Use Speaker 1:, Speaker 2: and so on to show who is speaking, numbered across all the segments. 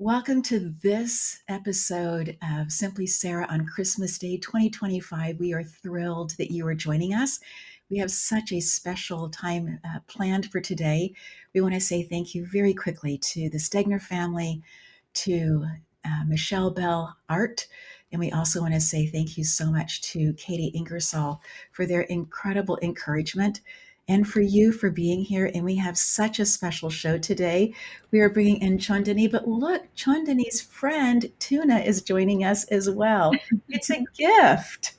Speaker 1: Welcome to this episode of Simply Sarah on Christmas Day 2025. We are thrilled that you are joining us. We have such a special time planned for today. We want to say thank you very quickly to the Stegner family, to Michelle Bell Art, and we also want to say thank you so much to Katie Ingersoll for their incredible encouragement and for you for being here. And we have such a special show today. We are bringing in Chaandani, but look, Chaandani's friend Tuna is joining us as well. It's a gift.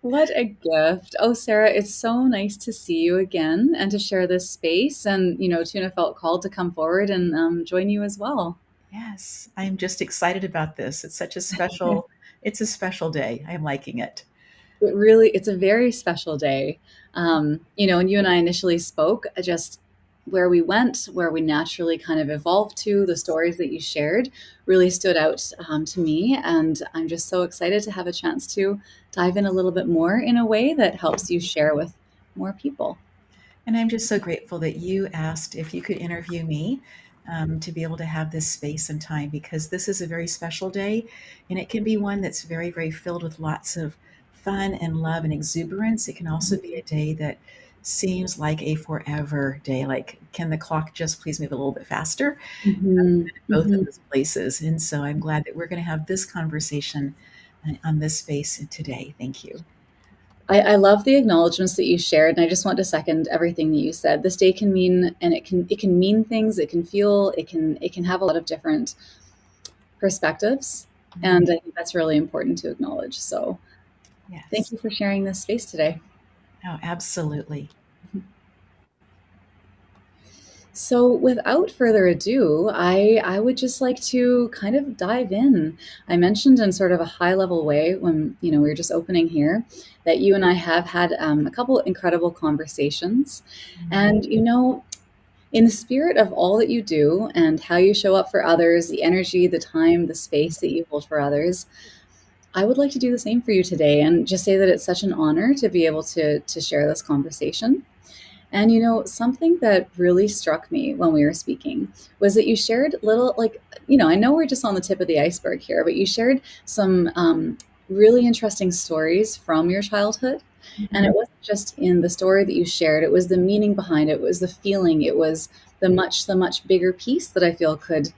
Speaker 2: What a gift. Oh, Sarah, it's so nice to see you again and to share this space. And, Tuna felt called to come forward and join you as well.
Speaker 1: Yes, I'm just excited about this. It's a special day. I'm liking it.
Speaker 2: It's a very special day. When you and I initially spoke, just where we went, where we naturally kind of evolved to, the stories that you shared really stood out to me. And I'm just so excited to have a chance to dive in a little bit more in a way that helps you share with more people.
Speaker 1: And I'm just so grateful that you asked if you could interview me to be able to have this space and time, because this is a very special day. And it can be one that's very, very filled with lots of fun and love and exuberance. It can also be a day that seems like a forever day. Like, can the clock just please move a little bit faster?
Speaker 2: Mhm,
Speaker 1: Both of
Speaker 2: mhm.
Speaker 1: those places. And so I'm glad that we're going to have this conversation on this space today. Thank you.
Speaker 2: I love the acknowledgments that you shared, and I just want to second everything that you said. This day can mean, and it can mean things. It can feel. It can have a lot of different perspectives,
Speaker 1: Mm,
Speaker 2: and I think that's really important to acknowledge. So, thank
Speaker 1: yes.
Speaker 2: you for sharing this space today.
Speaker 1: Oh, absolutely.
Speaker 2: So, without further ado, I would just like to kind of dive in. I mentioned in sort of a high level way when we were just opening here that you and I have had a couple incredible conversations,
Speaker 1: Mm,
Speaker 2: and in the spirit of all that you do and how you show up for others, the energy, the time, the space that you hold for others, I would like to do the same for you today and just say that it's such an honor to be able to share this conversation. And something that really struck me when we were speaking was that you shared little, like, I know we're just on the tip of the iceberg here, but you shared some really interesting stories from your childhood. And
Speaker 1: mhm.
Speaker 2: it wasn't just in the story that you shared, it was the meaning behind it, it was the feeling, it was the much bigger piece that I feel could,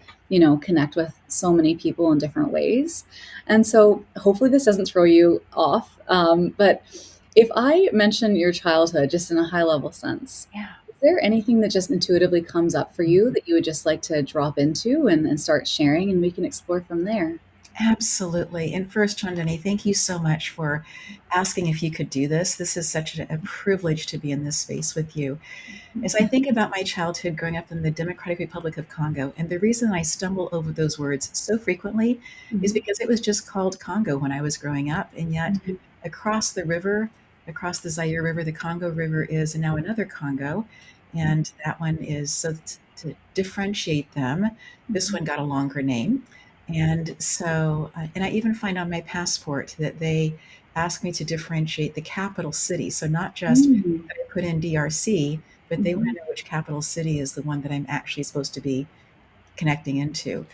Speaker 2: connect with so many people in different ways. And so hopefully this doesn't throw you off. But if I mention your childhood just in a high level sense,
Speaker 1: Yeah.
Speaker 2: is there anything that just intuitively comes up for you that you would just like to drop into and start sharing, and we can explore from there?
Speaker 1: Absolutely. And first, Chandani, thank you so much for asking if you could do this. This is such a privilege to be in this space with you. As I think about my childhood growing up in the Democratic Republic of Congo, and the reason I stumble over those words so frequently is
Speaker 2: Mhm,
Speaker 1: because it was just called Congo when I was growing up. And yet,
Speaker 2: mhm,
Speaker 1: across the river, across the Zaire River, the Congo River is now another Congo. And that one is so to differentiate them, this
Speaker 2: mhm,
Speaker 1: one got a longer name. And so, and I even find on my passport that they ask me to differentiate the capital city. So, not just
Speaker 2: mhm,
Speaker 1: that I put in DRC, but they want
Speaker 2: mhm,
Speaker 1: to know which capital city is the one that I'm actually supposed to be connecting into.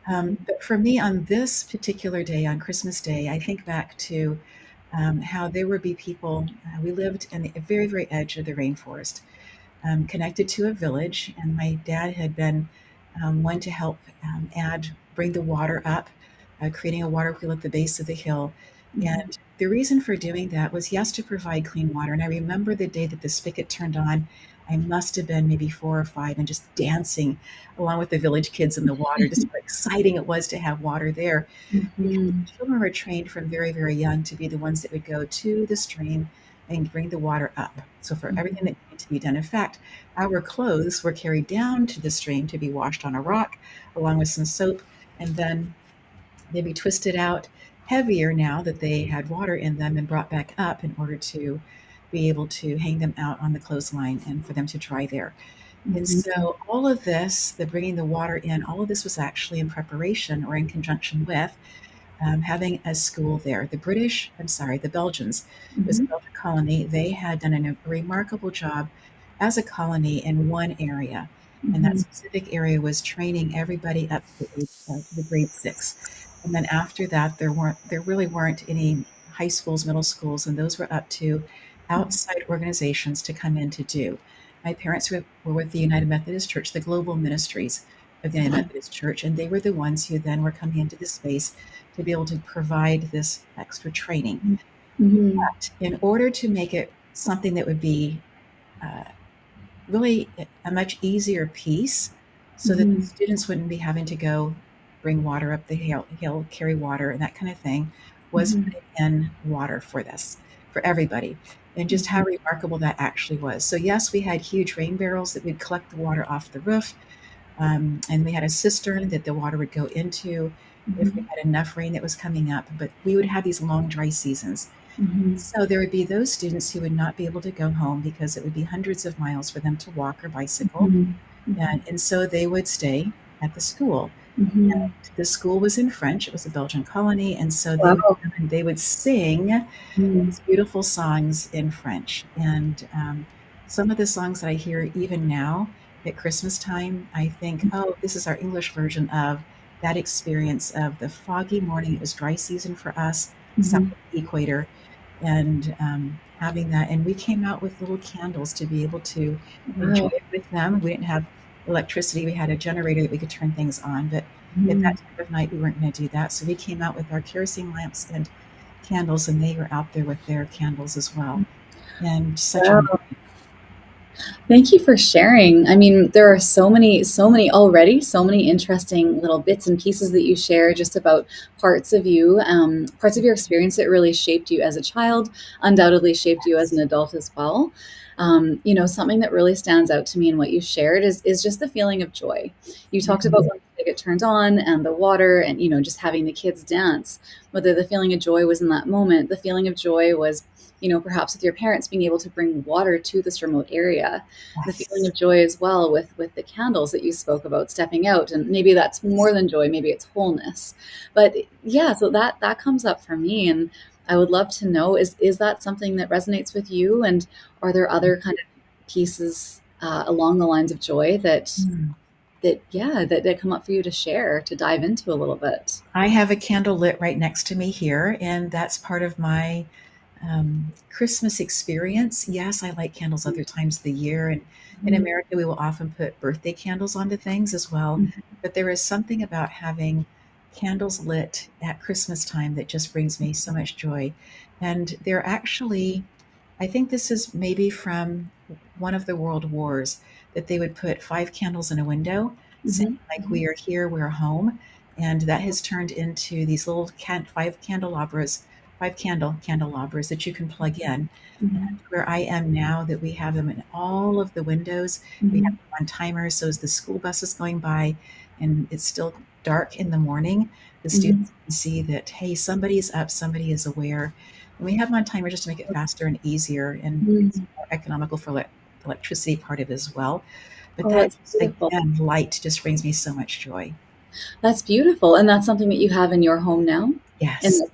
Speaker 2: mhm,
Speaker 1: But for me, on this particular day, on Christmas Day, I think back to how there would be people. We lived in the very, very edge of the rainforest, connected to a village, and my dad had been one to help bring the water up, creating a water wheel at the base of the hill.
Speaker 2: mhm,
Speaker 1: And the reason for doing that was he has to provide clean water. And I remember the day that the spigot turned on. I must have been maybe 4 or 5 and just dancing along with the village kids in the water, just how exciting it was to have water there. Because
Speaker 2: mhm,
Speaker 1: children were trained from very, very young to be the ones that would go to the stream and bring the water up. So for everything
Speaker 2: mhm,
Speaker 1: that needed to be done, in fact, our clothes were carried down to the stream to be washed on a rock along with some soap, and then they'd be twisted out heavier now that they had water in them and brought back up in order to be able to hang them out on the clothesline and for them to dry there. And
Speaker 2: mhm,
Speaker 1: so all of this, the bringing the water in, all of this was actually in preparation or in conjunction with having a school there. The Belgians, it was a
Speaker 2: mhm,
Speaker 1: Belgian colony. They had done a remarkable job as a colony in one area. And that
Speaker 2: Mhm.
Speaker 1: specific area was training everybody up to the grade 6. And then after that, there really weren't any high schools, middle schools, and those were up to outside organizations to come in to do. My parents were with the United Methodist Church, the global ministries of the United Methodist Church, and they were the ones who then were coming into this space to be able to provide this extra training.
Speaker 2: Mhm.
Speaker 1: In order to make it something that would be uh, really a much easier piece so that the
Speaker 2: Mhm.
Speaker 1: students wouldn't be having to go bring water up the hill, carry water and that kind of thing, was
Speaker 2: Mhm.
Speaker 1: putting in water for this, for everybody. And just how
Speaker 2: Mhm.
Speaker 1: remarkable that actually was. So, yes, we had huge rain barrels that we'd collect the water off the roof. And we had a cistern that the water would go into if we
Speaker 2: Mhm.
Speaker 1: had enough rain that was coming up. But we would have these long dry seasons.
Speaker 2: Mhm.
Speaker 1: So there would be those students who would not be able to go home because it would be hundreds of miles for them to walk or bicycle.
Speaker 2: Mhm. Mhm.
Speaker 1: And so they would stay at the school.
Speaker 2: Mhm.
Speaker 1: The school was in French. It was a Belgian colony. And so
Speaker 2: Wow.
Speaker 1: they would sing
Speaker 2: Mm.
Speaker 1: these beautiful songs in French. And some of the songs that I hear even now at Christmas time, I think, oh, this is our English version of that experience of the foggy morning. It was dry season for us, south
Speaker 2: Mhm.
Speaker 1: of the equator, and having that. And we came out with little candles to be able to enjoy
Speaker 2: Wow.
Speaker 1: it with them. We didn't have electricity. We had a generator that we could turn things on, but at that
Speaker 2: Mhm.
Speaker 1: time of night, we weren't going to do that. So we came out with our kerosene lamps and candles, and they were out there with their candles as well. And such a
Speaker 2: Wow. Thank you for sharing. I mean, there are so many already, so many interesting little bits and pieces that you share just about parts of you, parts of your experience that really shaped you as a child, undoubtedly shaped you as an adult as well. You know, something that really stands out to me in what you shared is just the feeling of joy. You talked about
Speaker 1: Mhm.
Speaker 2: when the spigot turned on and the water and, you know, just having the kids dance, whether the feeling of joy was in that moment, the feeling of joy was, you know, perhaps with your parents being able to bring water to this remote area, the feeling
Speaker 1: Yes.
Speaker 2: of joy as well with the candles that you spoke about stepping out, and maybe that's more than joy, maybe it's wholeness. But yeah, so that comes up for me, and I would love to know, is that something that resonates with you, and are there other kind of pieces along the lines of joy
Speaker 1: Mm.
Speaker 2: that come up for you to share, to dive into a little bit?
Speaker 1: I have a candle lit right next to me here, and that's part of my Christmas experience. Yes, I light candles other times of the year, and in
Speaker 2: Mhm.
Speaker 1: America, we will often put birthday candles onto things as well.
Speaker 2: Mhm.
Speaker 1: But there is something about having candles lit at Christmas time that just brings me so much joy. And they're actually, I think this is maybe from one of the world wars, that they would put 5 candles in a window saying,
Speaker 2: Mhm.
Speaker 1: like, we are here, we're home. And that has turned into these little 5 candelabras, 5 candelabras that you can plug in.
Speaker 2: Mhm.
Speaker 1: Where I am now, that we have them in all of the windows. We have
Speaker 2: Mhm.
Speaker 1: them on timers, so as the school bus is going by and it's still dark in the morning, the
Speaker 2: Mhm.
Speaker 1: students can see that, hey, somebody is up, somebody is aware. And we have them on timer just to make it faster and easier, and it's
Speaker 2: Mhm.
Speaker 1: more economical for the electricity part of it as well. But
Speaker 2: Oh,
Speaker 1: that,
Speaker 2: that's beautiful.
Speaker 1: again, light just brings me so much joy.
Speaker 2: That's beautiful, and that's something that you have in your home now?
Speaker 1: Yes.
Speaker 2: And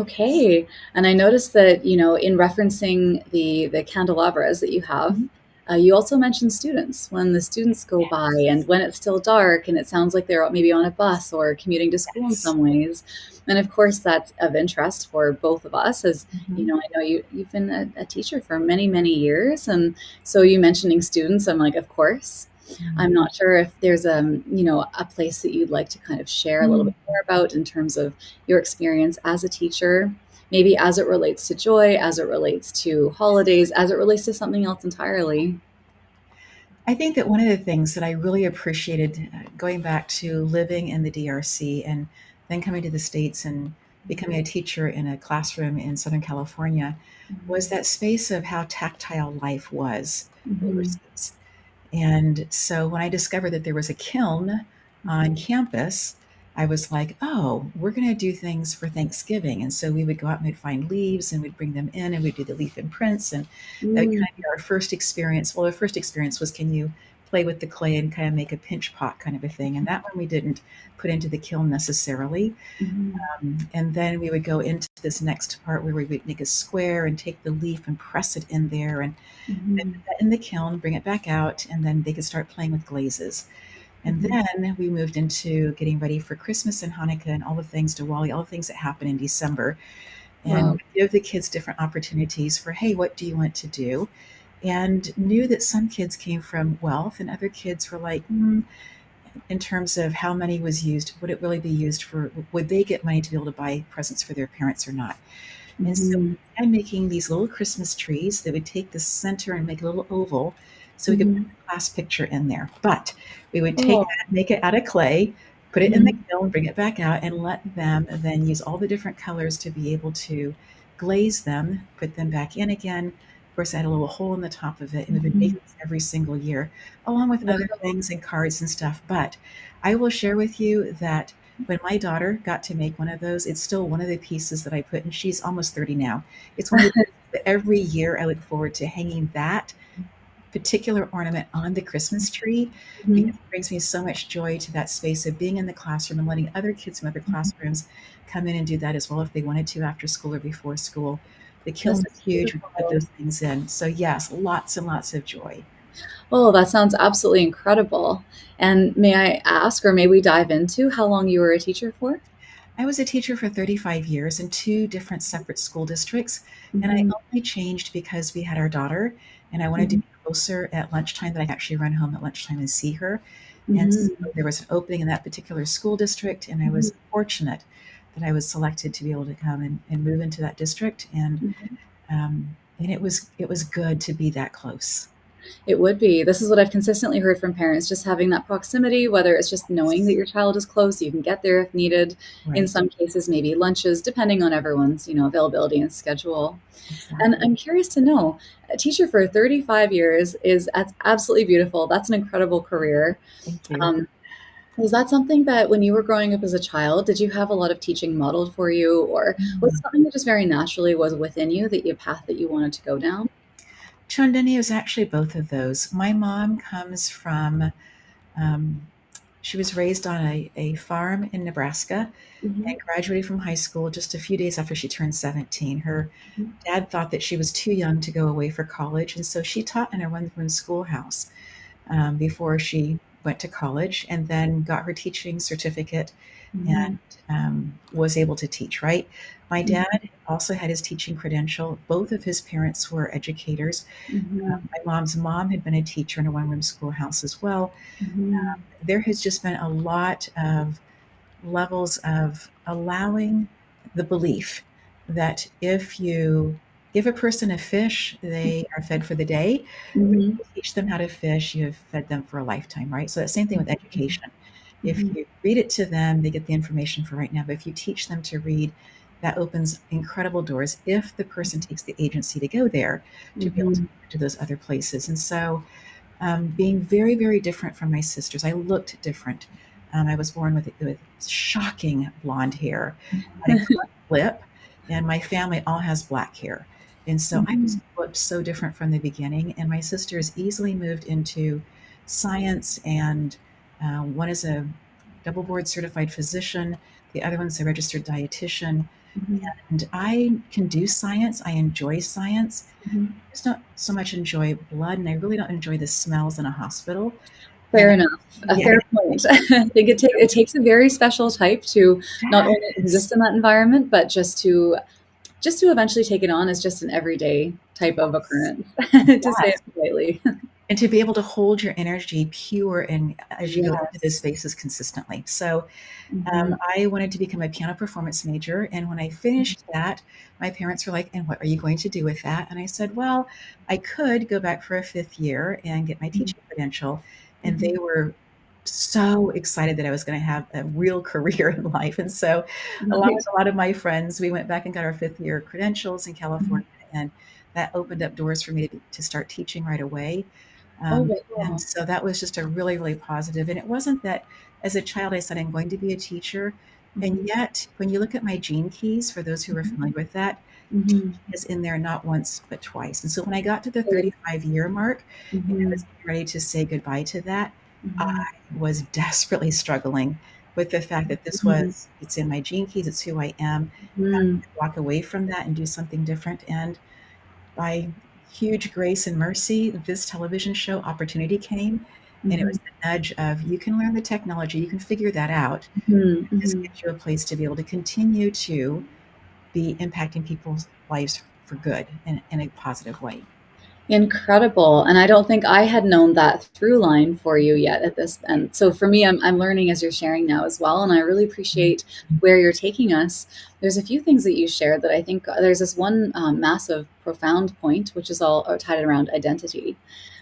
Speaker 2: okay, and I noticed that, you know, in referencing the candelabras that you have,
Speaker 1: Mhm.
Speaker 2: you also mentioned students. When the students go by and when it's still dark and it sounds like they're maybe on a bus or commuting to school in
Speaker 1: Yes.
Speaker 2: some ways, and of course that's of interest for both of us as, you
Speaker 1: Mhm.
Speaker 2: know, I know you've been a teacher for many, many years, and so you mentioning students, I'm like, of course. I'm
Speaker 1: Mm.
Speaker 2: not sure if there's you know, a place that you'd like to kind of share a little
Speaker 1: Mm.
Speaker 2: bit more about in terms of your experience as a teacher, maybe as it relates to joy, as it relates to holidays, as it relates to something else entirely.
Speaker 1: I think that one of the things that I really appreciated going back to living in the DRC and then coming to the States and becoming a teacher in a classroom in Southern California was that space of how tactile life was
Speaker 2: Mhm.
Speaker 1: overseas. And so when I discovered that there was a kiln on campus, I was like, oh, we're going to do things for Thanksgiving. And so we would go out and we'd find leaves and we'd bring them in and we'd do the leaf imprints. And that would
Speaker 2: Mm,
Speaker 1: kind of be our first experience. Well, the first experience was, can you play with the clay and kind of make a pinch pot kind of a thing. And that one we didn't put into the kiln necessarily.
Speaker 2: Mhm.
Speaker 1: And then we would go into this next part where we would make a square and take the leaf and press it in there and put
Speaker 2: Mhm.
Speaker 1: that in the kiln, bring it back out, and then they could start playing with glazes. And
Speaker 2: Mhm.
Speaker 1: then we moved into getting ready for Christmas and Hanukkah and all the things, Diwali, all the things that happen in December, and
Speaker 2: Wow.
Speaker 1: would give the kids different opportunities for, hey, what do you want to do? And knew that some kids came from wealth and other kids were like, in terms of how money was used, would it really be used for, would they get money to be able to buy presents for their parents or not? And so
Speaker 2: Mhm.
Speaker 1: I'm making these little Christmas trees that would take the center and make a little oval so we could put
Speaker 2: Mhm.
Speaker 1: the class picture in there. But we would take
Speaker 2: Oh.
Speaker 1: that, make it out of clay, put it in the
Speaker 2: Mhm.
Speaker 1: kiln, bring it back out, and let them then use all the different colors to be able to glaze them, put them back in again. Of course, I had a little hole in the top of it, and we've been
Speaker 2: Mhm.
Speaker 1: making this every single year, along with other
Speaker 2: Wow.
Speaker 1: things and cards and stuff. But I will share with you that when my daughter got to make one of those, it's still one of the pieces that I put, and she's almost 30 now. It's one of the pieces that every year I look forward to hanging that particular ornament on the Christmas tree because
Speaker 2: Mhm.
Speaker 1: it brings me so much joy to that space of being in the classroom and letting other kids from other classrooms come in and do that as well if they wanted to after school or before school. The kiln
Speaker 2: This
Speaker 1: is
Speaker 2: is
Speaker 1: huge. We put
Speaker 2: beautiful.
Speaker 1: those things in. So, yes, lots and lots of joy.
Speaker 2: Oh, that sounds absolutely incredible. And may I ask, or may we dive into how long you were a teacher for?
Speaker 1: I was a teacher for 35 years in two different separate school districts, and I
Speaker 2: Mhm.
Speaker 1: only changed because we had our daughter, and I wanted to
Speaker 2: Mhm.
Speaker 1: be closer at lunchtime that I could actually run home at lunchtime and see her. And so
Speaker 2: Mhm.
Speaker 1: there was an opening in that particular school district, and I
Speaker 2: Mhm.
Speaker 1: was fortunate that I was selected to be able to come and move into that district,
Speaker 2: Mhm.
Speaker 1: and it was good to be that close.
Speaker 2: It would be. This is what I've consistently heard from parents, just having that proximity, whether it's just knowing that your child is close, you can get there if needed. In
Speaker 1: Right,
Speaker 2: some cases, maybe lunches, depending on everyone's, availability and schedule. And
Speaker 1: exactly.
Speaker 2: I'm curious to know, a teacher for 35 years is absolutely beautiful. That's an incredible career.
Speaker 1: Thank you.
Speaker 2: Um, Was that something that when you were growing up as a child, did you have a lot of teaching modeled for you, or was it something that just very naturally was within you, that you path that you wanted to go down?
Speaker 1: Chaandani was actually both of those. My mom comes from um, she was raised on a farm in Nebraska
Speaker 2: Mhm.
Speaker 1: and graduated from high school just a few days after she turned 17. Her
Speaker 2: Mhm.
Speaker 1: dad thought that she was too young to go away for college, and so she taught in a one room schoolhouse before she went to college and then got her teaching certificate and
Speaker 2: Mhm.
Speaker 1: was able to teach, right? My
Speaker 2: Mhm.
Speaker 1: dad also had his teaching credential. Both of his parents were educators.
Speaker 2: Mhm.
Speaker 1: My mom's mom had been a teacher in a one room schoolhouse as well.
Speaker 2: Mhm.
Speaker 1: There has just been a lot of levels of allowing the belief that if you give a person a fish, they are fed for the day. But if
Speaker 2: Mhm.
Speaker 1: you teach them how to fish, you have fed them for a lifetime, right? So that same thing with education. If
Speaker 2: Mhm.
Speaker 1: you read it to them, they get the information for right now. But if you teach them to read, that opens incredible doors if the person takes the agency to go there to be able to
Speaker 2: Mhm.
Speaker 1: go to those other places. And so being very, very different from my sisters. I looked different. I was born with shocking blonde hair and a cleft lip, and my family all has black hair. And so I
Speaker 2: Mhm.
Speaker 1: just looked so different from the beginning. And my sisters easily moved into science, and one is a double board certified physician, the other one's a registered dietitian.
Speaker 2: Mhm.
Speaker 1: And I can do science, I enjoy science,
Speaker 2: Mhm.
Speaker 1: just don't so much enjoy blood, and I really don't enjoy the smells in a hospital. And
Speaker 2: Fair enough. A
Speaker 1: yeah,
Speaker 2: fair point. I think it takes a very special type to
Speaker 1: it
Speaker 2: not only
Speaker 1: does.
Speaker 2: exist in that environment, but just to eventually take it on as just an everyday type of
Speaker 1: Yes.
Speaker 2: occurrence, to say
Speaker 1: Yes.
Speaker 2: it politely.
Speaker 1: And to be able to hold your energy pure and as you go into those
Speaker 2: Yes.
Speaker 1: spaces consistently. So
Speaker 2: Mhm.
Speaker 1: I wanted to become a piano performance major. And when I finished that, my parents were like, "And what are you going to do with that?" And I said, "Well, I could go back for a fifth year and get my
Speaker 2: Mhm.
Speaker 1: teaching credential." And they
Speaker 2: Mhm.
Speaker 1: were so excited that I was going to have a real career in life. And so, along with
Speaker 2: Right.
Speaker 1: a lot of my friends, we went back and got our fifth year credentials in
Speaker 2: Mhm.
Speaker 1: California. And that opened up doors for me to start teaching right away.
Speaker 2: Oh,
Speaker 1: And
Speaker 2: wow.
Speaker 1: so that was just a really, really positive. And it wasn't that as a child I said, I'm going to be a teacher. And
Speaker 2: Mhm.
Speaker 1: yet, when you look at my gene keys, for those who are
Speaker 2: Mhm.
Speaker 1: familiar with that,
Speaker 2: Mhm.
Speaker 1: teaching is in there not once, but twice. And so when I got to the
Speaker 2: Right.
Speaker 1: 35-year mark and I was
Speaker 2: Mhm.
Speaker 1: getting ready to say goodbye to that, I
Speaker 2: Mhm.
Speaker 1: was desperately struggling with the fact that
Speaker 2: Mhm.
Speaker 1: it's in my gene keys, it's who I am, having
Speaker 2: Mhm.
Speaker 1: to walk away from that and do something different. And by huge grace and mercy, this television show opportunity came, and it
Speaker 2: Mhm.
Speaker 1: was the nudge of, you can learn the technology, you can figure that out.
Speaker 2: Mhm.
Speaker 1: This
Speaker 2: Mhm.
Speaker 1: gives you a place to be able to continue to be impacting people's lives for good in a positive way.
Speaker 2: Incredible. And I don't think I had known that through line for you yet at this. And so for me, I'm learning as you're sharing now as well. And I really appreciate where you're taking us. There's a few things that you shared that I think there's this one massive, profound point, which is all tied around identity.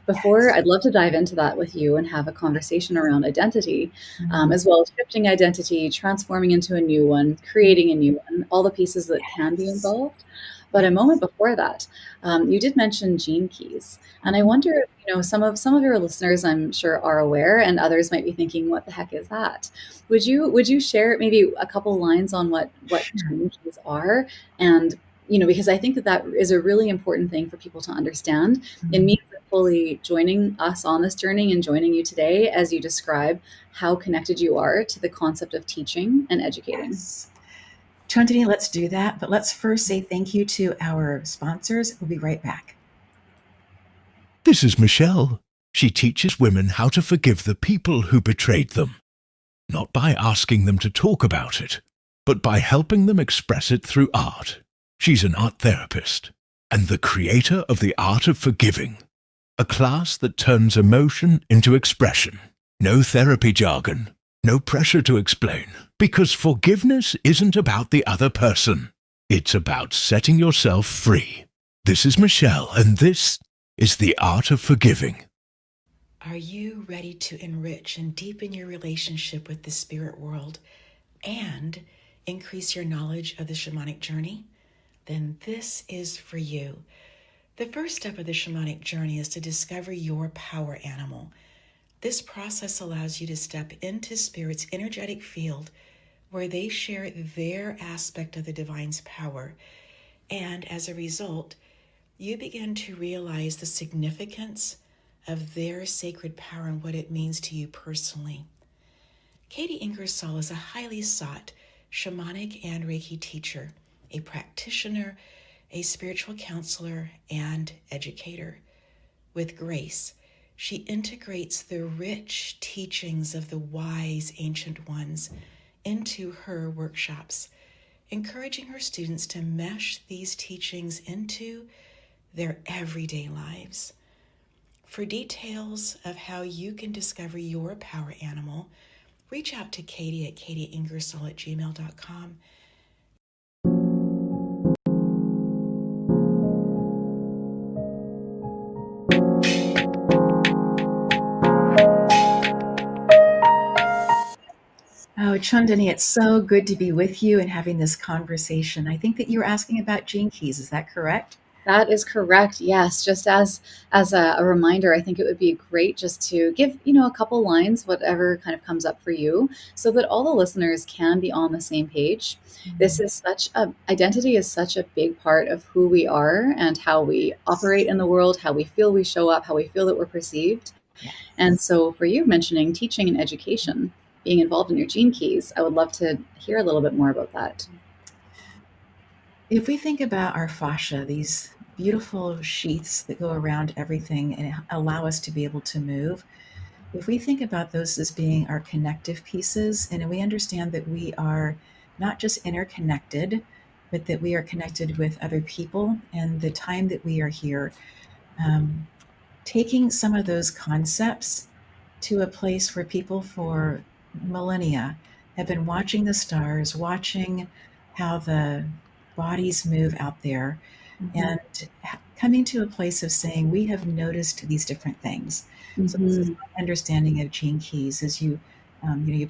Speaker 2: Before,
Speaker 1: Yes.
Speaker 2: I'd love to dive into that with you and have a conversation around identity,
Speaker 1: Mm,
Speaker 2: as well as shifting identity, transforming into a new one,
Speaker 1: mm,
Speaker 2: creating a new one, all the pieces that can be
Speaker 1: yes.
Speaker 2: involved. But a
Speaker 1: Yes.
Speaker 2: moment before that, you did mention gene keys, and I
Speaker 1: Mhm.
Speaker 2: wonder if some of your listeners, I'm sure, are aware, and others might be thinking, "What the heck is that?" Would you share maybe a couple lines on what
Speaker 1: Sure.
Speaker 2: gene keys are, and because I think that that is a really important thing for people to understand. It
Speaker 1: Mm,
Speaker 2: means that fully joining us on this journey and joining you today as you describe how connected you are to the concept of teaching and educating.
Speaker 1: yes. Chaandani, let's do that. But let's first say thank you to our sponsors. We'll be right back.
Speaker 3: This is Michelle. She teaches women how to forgive the people who betrayed them, not by asking them to talk about it, but by helping them express it through art. She's an art therapist and the creator of the art of forgiving, a class that turns emotion into expression. No therapy jargon, no pressure to explain, because forgiveness isn't about the other person. It's about setting yourself free. This is Michelle, and this is the art of forgiving.
Speaker 1: Are you ready to enrich and deepen your relationship with the spirit world and increase your knowledge of the shamanic journey? Then this is for you. The first step of the shamanic journey is to discover your power animal. This process allows you to step into Spirit's energetic field where they share their aspect of the divine's power. And as a result, you begin to realize the significance of their sacred power and what it means to you personally. Katie Ingersoll is a highly sought shamanic and Reiki teacher, a practitioner, a spiritual counselor, and educator. With grace, she integrates the rich teachings of the wise ancient ones into her workshops, encouraging her students to mesh these teachings into their everyday lives. For details of how you can discover your power animal, reach out to Katie at katieingersoll@gmail.com. Oh, Chandani, it's so good to be with you and having this conversation. I think that you were asking about gene keys. Is that correct?
Speaker 2: That is correct. Yes, just as a reminder, I think it would be great just to give a couple lines, whatever kind of comes up for you, so that all the listeners can be on the same page. This
Speaker 1: Mm,
Speaker 2: is such a identity is such a big part of who we are and how we operate in the world, how we feel we show up, how we feel that we're perceived. And
Speaker 1: yes.
Speaker 2: so, for you mentioning teaching and education, being involved in your gene keys, I would love to hear a little bit more about that.
Speaker 1: If we think about our fascia, these beautiful sheaths that go around everything and allow us to be able to move, if we think about those as being our connective pieces, and we understand that we are not just interconnected, but that we are connected with other people and the time that we are here, um, taking some of those concepts to a place where people for millennia have been watching the stars, watching how the bodies move out there,
Speaker 2: Mhm.
Speaker 1: and coming to a place of saying, we have noticed these different things. So this is
Speaker 2: Mhm.
Speaker 1: my understanding of gene keys. As you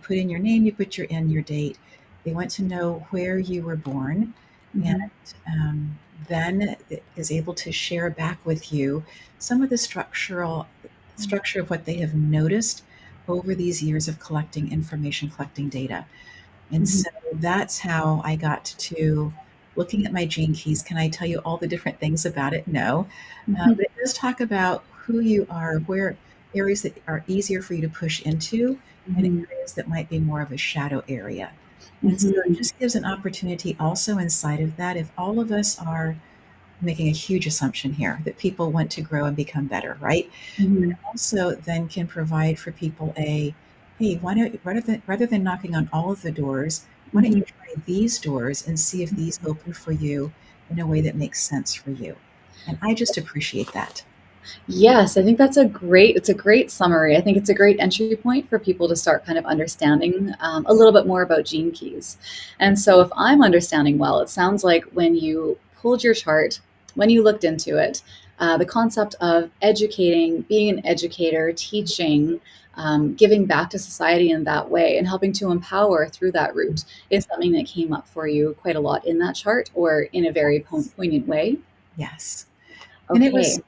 Speaker 1: put in your name, you put your date. They want to know where you were born, and
Speaker 2: Mhm.
Speaker 1: then it is able to share back with you some of the structure of what they have noticed over these years of collecting information, collecting data. And
Speaker 2: Mhm.
Speaker 1: so that's how I got to looking at my gene keys. Can I tell you all the different things about it? No.
Speaker 2: Mhm.
Speaker 1: But it does talk about who you are, where areas that are easier for you to push into, and
Speaker 2: Mhm.
Speaker 1: areas that might be more of a shadow area. And so it
Speaker 2: Mhm.
Speaker 1: just gives an opportunity also inside of that. If all of us are making a huge assumption here that people want to grow and become better, right?
Speaker 2: Mhm.
Speaker 1: Also then can provide for people a, hey, why don't rather than knocking on all of the doors, why don't you
Speaker 2: Mhm.
Speaker 1: try these doors and see if these open for you in a way that makes sense for you? And I just appreciate that.
Speaker 2: Yes, I think it's a great summary. I think it's a great entry point for people to start kind of understanding a little bit more about gene keys. And so if I'm understanding well, it sounds like when you pulled your chart, when you looked into it, the concept of educating, being an educator, teaching, giving back to society in that way and helping to empower through that route is something that came up for you quite a lot in that chart or in a very poignant way.
Speaker 1: Yes. And
Speaker 2: Okay.
Speaker 1: it was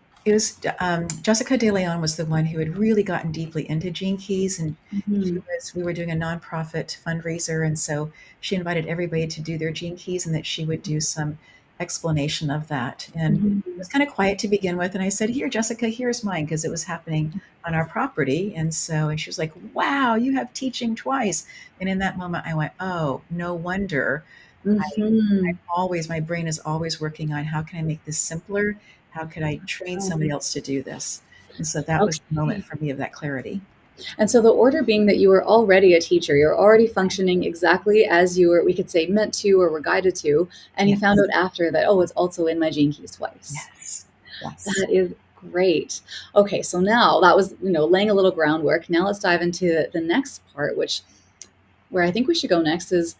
Speaker 1: Jessica De Leon was the one who had really gotten deeply into Gene Keys, and
Speaker 2: Mhm.
Speaker 1: we were doing a nonprofit fundraiser, and so she invited everybody to do their Gene Keys, and that she would do some explanation of that. And it
Speaker 2: Mhm.
Speaker 1: was kind of quiet to begin with, and I said, "Here, Jessica, here's mine," because it was happening on our property, and she was like, "Wow, you have teaching twice." And in that moment, I went, "Oh, no wonder."
Speaker 2: Mhm.
Speaker 1: Always my brain is always working on how can I make this simpler? How could I train
Speaker 2: Oh,
Speaker 1: somebody else to do this? And so that was the moment
Speaker 2: okay.
Speaker 1: for me of that clarity.
Speaker 2: And so the order being that you were already a teacher, you're already functioning exactly as you were, we could say, meant to or were guided to, and you found
Speaker 1: Yes.
Speaker 2: out after that, oh, it's also in my gene keys twice.
Speaker 1: Yes. Yes.
Speaker 2: That is great. Okay, so now that was, laying a little groundwork. Now let's dive into the next part, which where I think we should go next is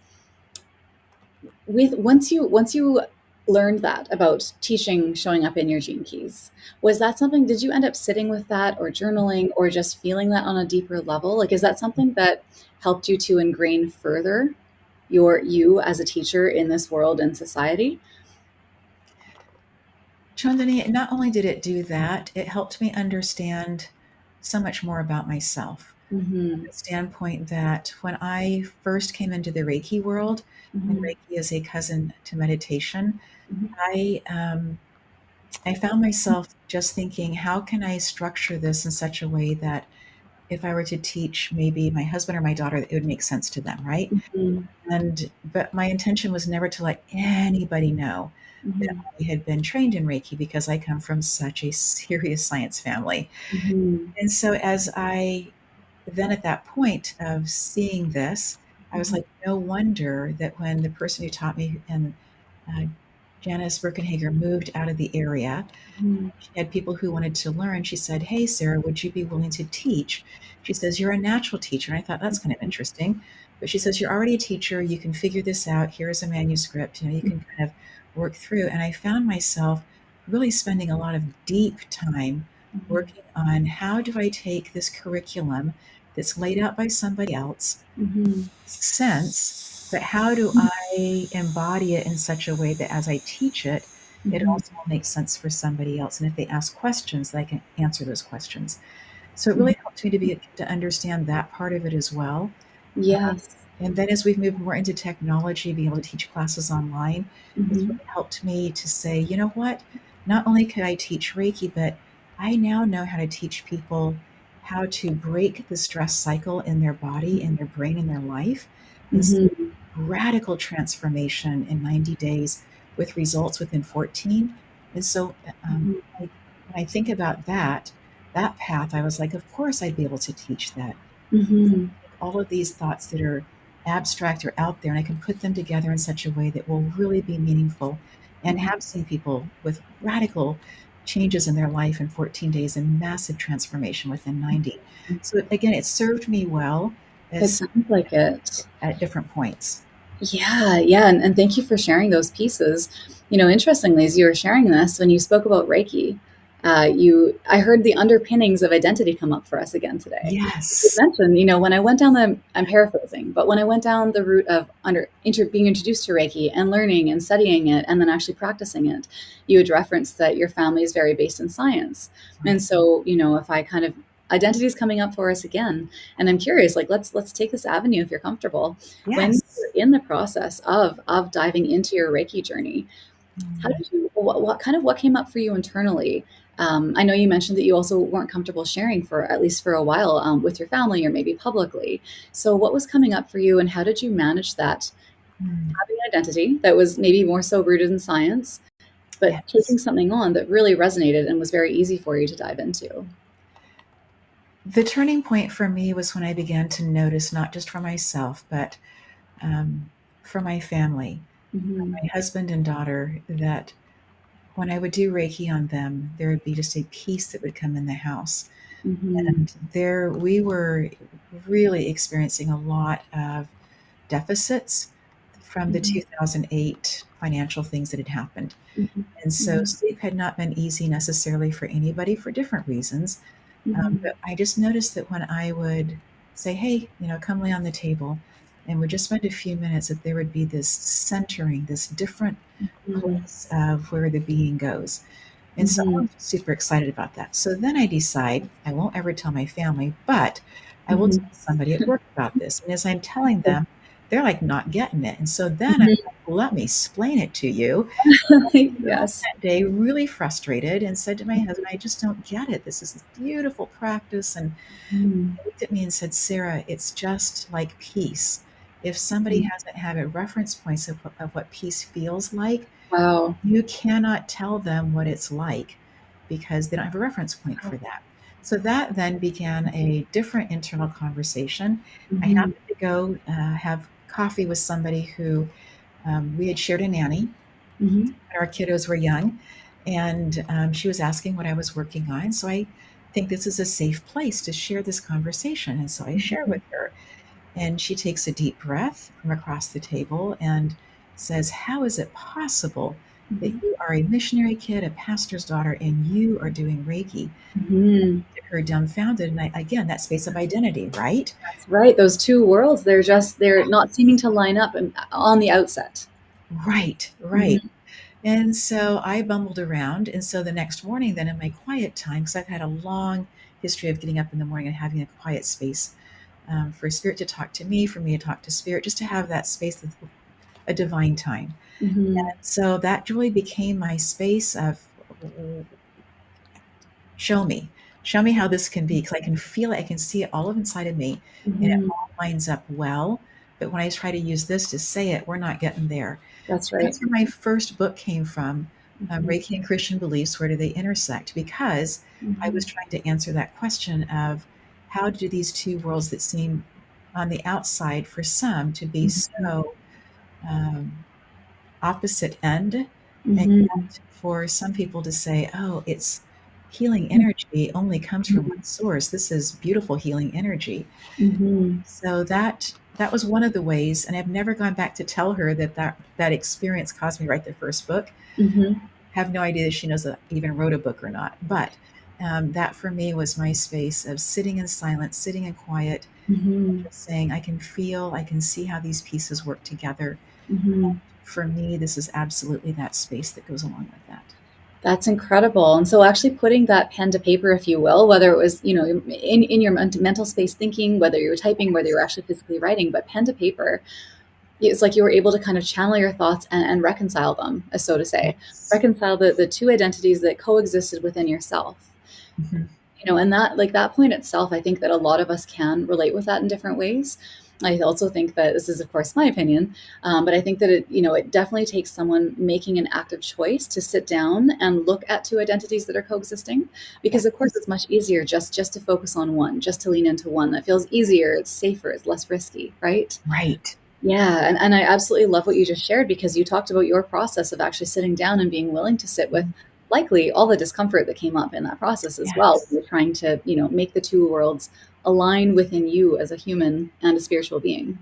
Speaker 2: with once you learned that about teaching showing up in your gene keys, was that something, did you end up sitting with that or journaling or just feeling that on a deeper level? Like, is that something that helped you to ingrain further you as a teacher in this world and society?
Speaker 1: Chaandani, not only did it do that, it helped me understand so much more about myself. From
Speaker 2: Mm-hmm.
Speaker 1: the standpoint that when I first came into the Reiki world, and
Speaker 2: Mm-hmm.
Speaker 1: Reiki is a cousin to meditation,
Speaker 2: Mm-hmm.
Speaker 1: I I found myself just thinking, how can I structure this in such a way that if I were to teach maybe my husband or my daughter, it would make sense to them, right?
Speaker 2: Mm-hmm.
Speaker 1: And but my intention was never to let anybody know that
Speaker 2: Mm-hmm.
Speaker 1: I had been trained in Reiki because I come from such a serious science family.
Speaker 2: Mm-hmm.
Speaker 1: And so as I then at that point of seeing this, I was
Speaker 2: Mm-hmm.
Speaker 1: like, no wonder that when the person who taught me and uh, Janice Birkenhager moved out of the area, she had people who wanted to learn. She said, "Hey, Sarah, would you be willing to teach?" She says, "You're a natural teacher." And I thought, that's kind of interesting. But she says, "You're already a teacher. You can figure this out. Here's a manuscript. You can kind of work through." And I found myself really spending a lot of deep time working on how do I take this curriculum that's laid out by somebody else,
Speaker 2: Mm-hmm.
Speaker 1: sense, but how do I embody it in such a way that as I teach it, it
Speaker 2: Mm-hmm.
Speaker 1: also will make sense for somebody else. And if they ask questions, that I can answer those questions. So it
Speaker 2: Mm-hmm.
Speaker 1: really helped me to understand that part of it as well.
Speaker 2: Yes.
Speaker 1: And then as we've moved more into technology, being able to teach classes online, it's
Speaker 2: Mm-hmm.
Speaker 1: really helped me to say, you know what? Not only could I teach Reiki, but I now know how to teach people how to break the stress cycle in their body, in their brain, in their life, and see
Speaker 2: Mm-hmm.
Speaker 1: radical transformation in 90 days with results within 14. And so when I think about that path, I was like, of course I'd be able to teach that.
Speaker 2: Mm-hmm.
Speaker 1: All of these thoughts that are abstract or out there, and I can put them together in such a way that will really be meaningful, and have seen people with radical changes in their life in 14 days and massive transformation within 90. So again, it served me well
Speaker 2: It
Speaker 1: as
Speaker 2: sounds like it.
Speaker 1: at different points.
Speaker 2: Yeah, yeah, and thank you for sharing those pieces. Interestingly, as you were sharing this, when you spoke about Reiki, I heard the underpinnings of identity come up for us again today. You
Speaker 1: Yes.
Speaker 2: mentioned, when I went down I'm paraphrasing, but when I went down the route of being introduced to Reiki and learning and studying it, and then actually practicing it, you had referenced that your family is very based in science, and
Speaker 1: Right.
Speaker 2: so if I kind of identity is coming up for us again, and I'm curious, like let's take this avenue if you're comfortable. When
Speaker 1: Yes. Yes.
Speaker 2: were in the process of diving into your Reiki journey, how
Speaker 1: Mm.
Speaker 2: did you what came up for you internally? I know you mentioned that you also weren't comfortable sharing for at least for a while with your family or maybe publicly. So what was coming up for you, and how did you manage that,
Speaker 1: Mm.
Speaker 2: having an identity that was maybe more so rooted in science, but taking
Speaker 1: Yes.
Speaker 2: something on that really resonated and was very easy for you to dive into?
Speaker 1: The turning point for me was when I began to notice, not just for myself, but for my family,
Speaker 2: Mm-hmm.
Speaker 1: my husband and daughter, that when I would do Reiki on them, there would be just a peace that would come in the house.
Speaker 2: Mm-hmm.
Speaker 1: And there we were really experiencing a lot of deficits from the
Speaker 2: Mm-hmm.
Speaker 1: 2008 financial things that had happened. And so
Speaker 2: Mm-hmm.
Speaker 1: sleep had not been easy necessarily for anybody for different reasons.
Speaker 2: Mm-hmm.
Speaker 1: But I just noticed that when I would say, hey, come lay on the table, and would just spend a few minutes, that there would be this centering, this different
Speaker 2: Mm-hmm.
Speaker 1: place of where the being goes. And so I
Speaker 2: Mm-hmm.
Speaker 1: was super excited about that. So then I decide I won't ever tell my family, but I will
Speaker 2: Mm-hmm.
Speaker 1: tell somebody at work about this. And as I'm telling them, they're like not getting it. And so then I'm
Speaker 2: Mm-hmm.
Speaker 1: like, let me explain it to you. Home
Speaker 2: Yes.
Speaker 1: that day really frustrated and said to my husband, I just don't get it. This is this beautiful practice. And
Speaker 2: Mm-hmm.
Speaker 1: he looked at me and said, Sarah, it's just like peace. If somebody hasn't had a reference points of what peace feels like,
Speaker 2: Wow.
Speaker 1: you cannot tell them what it's like because they don't have a reference point for that. So that then began a different internal conversation. I
Speaker 2: Mm-hmm.
Speaker 1: happened to go have coffee with somebody who we had shared a nanny
Speaker 2: Mm-hmm.
Speaker 1: when our kiddos were young, and she was asking what I was working on. So I think this is a safe place to share this conversation. And so I share
Speaker 2: Mm-hmm.
Speaker 1: with her. And she takes a deep breath from across the table and says, how is it possible that
Speaker 2: Mm-hmm.
Speaker 1: you are a missionary kid, a pastor's daughter, and you are doing Reiki?
Speaker 2: Mm-hmm.
Speaker 1: Her dumbfounded. And again, that space of identity, right?
Speaker 2: That's right. Those two worlds, they're not seeming to line up on the outset.
Speaker 1: Right, right.
Speaker 2: Mm-hmm.
Speaker 1: And so I bumbled around. And so the next morning, then in my quiet time, because I've had a long history of getting up in the morning and having a quiet space for spirit to talk to me, for me to talk to spirit, just to have that space of a divine time.
Speaker 2: Mm-hmm.
Speaker 1: So that really became my space of show me, show me how this can be, because I can feel it, I can see it all of inside of me, and it
Speaker 2: Mm-hmm.
Speaker 1: all lines up well. But when I try to use this to say it, we're not getting there.
Speaker 2: That's
Speaker 1: And
Speaker 2: right.
Speaker 1: that's where my first book came from,
Speaker 2: Mm-hmm.
Speaker 1: Reiki and Christian Beliefs, Where Do They Intersect? Because I was
Speaker 2: Mm-hmm.
Speaker 1: trying to answer that question of how do these two worlds that seem on the outside for some to be so um, opposite end, and
Speaker 2: Mm-hmm.
Speaker 1: yet for some people to say, oh, it's healing energy only comes from one source. This is beautiful healing energy.
Speaker 2: Mm-hmm.
Speaker 1: So that was one of the ways, and I've never gone back to tell her that experience caused me to write the first book.
Speaker 2: Mm-hmm.
Speaker 1: Have no idea that she knows that I even wrote a book or not. But that for me was my space of sitting in silence, sitting in quiet,
Speaker 2: Mm-hmm.
Speaker 1: just saying, I can feel, I can see how these pieces work together.
Speaker 2: Mm-hmm.
Speaker 1: For me, this is absolutely that space that goes along with that.
Speaker 2: That's incredible. And so actually putting that pen to paper, if you will, whether it was, in your mental space thinking, whether you were typing, whether you were actually physically writing, but pen to paper, it's like you were able to kind of channel your thoughts and reconcile them, as so to say,
Speaker 1: Yes.
Speaker 2: reconcile the two identities that coexisted within yourself.
Speaker 1: Mhm.
Speaker 2: And that, like, that point itself, I think that a lot of us can relate with that in different ways. I also think that this is, of course, my opinion, but I think that it definitely takes someone making an active choice to sit down and look at two identities that are coexisting, because of course
Speaker 1: Yes.
Speaker 2: it's much easier just to focus on one, just to lean into one. That feels easier, it's safer, it's less risky, right?
Speaker 1: Right.
Speaker 2: Yeah, and I absolutely love what you just shared, because you talked about your process of actually sitting down and being willing to sit with likely all the discomfort that came up in that process as well.
Speaker 1: Yes.
Speaker 2: You're trying to, make the two worlds align within you as a human and a spiritual being.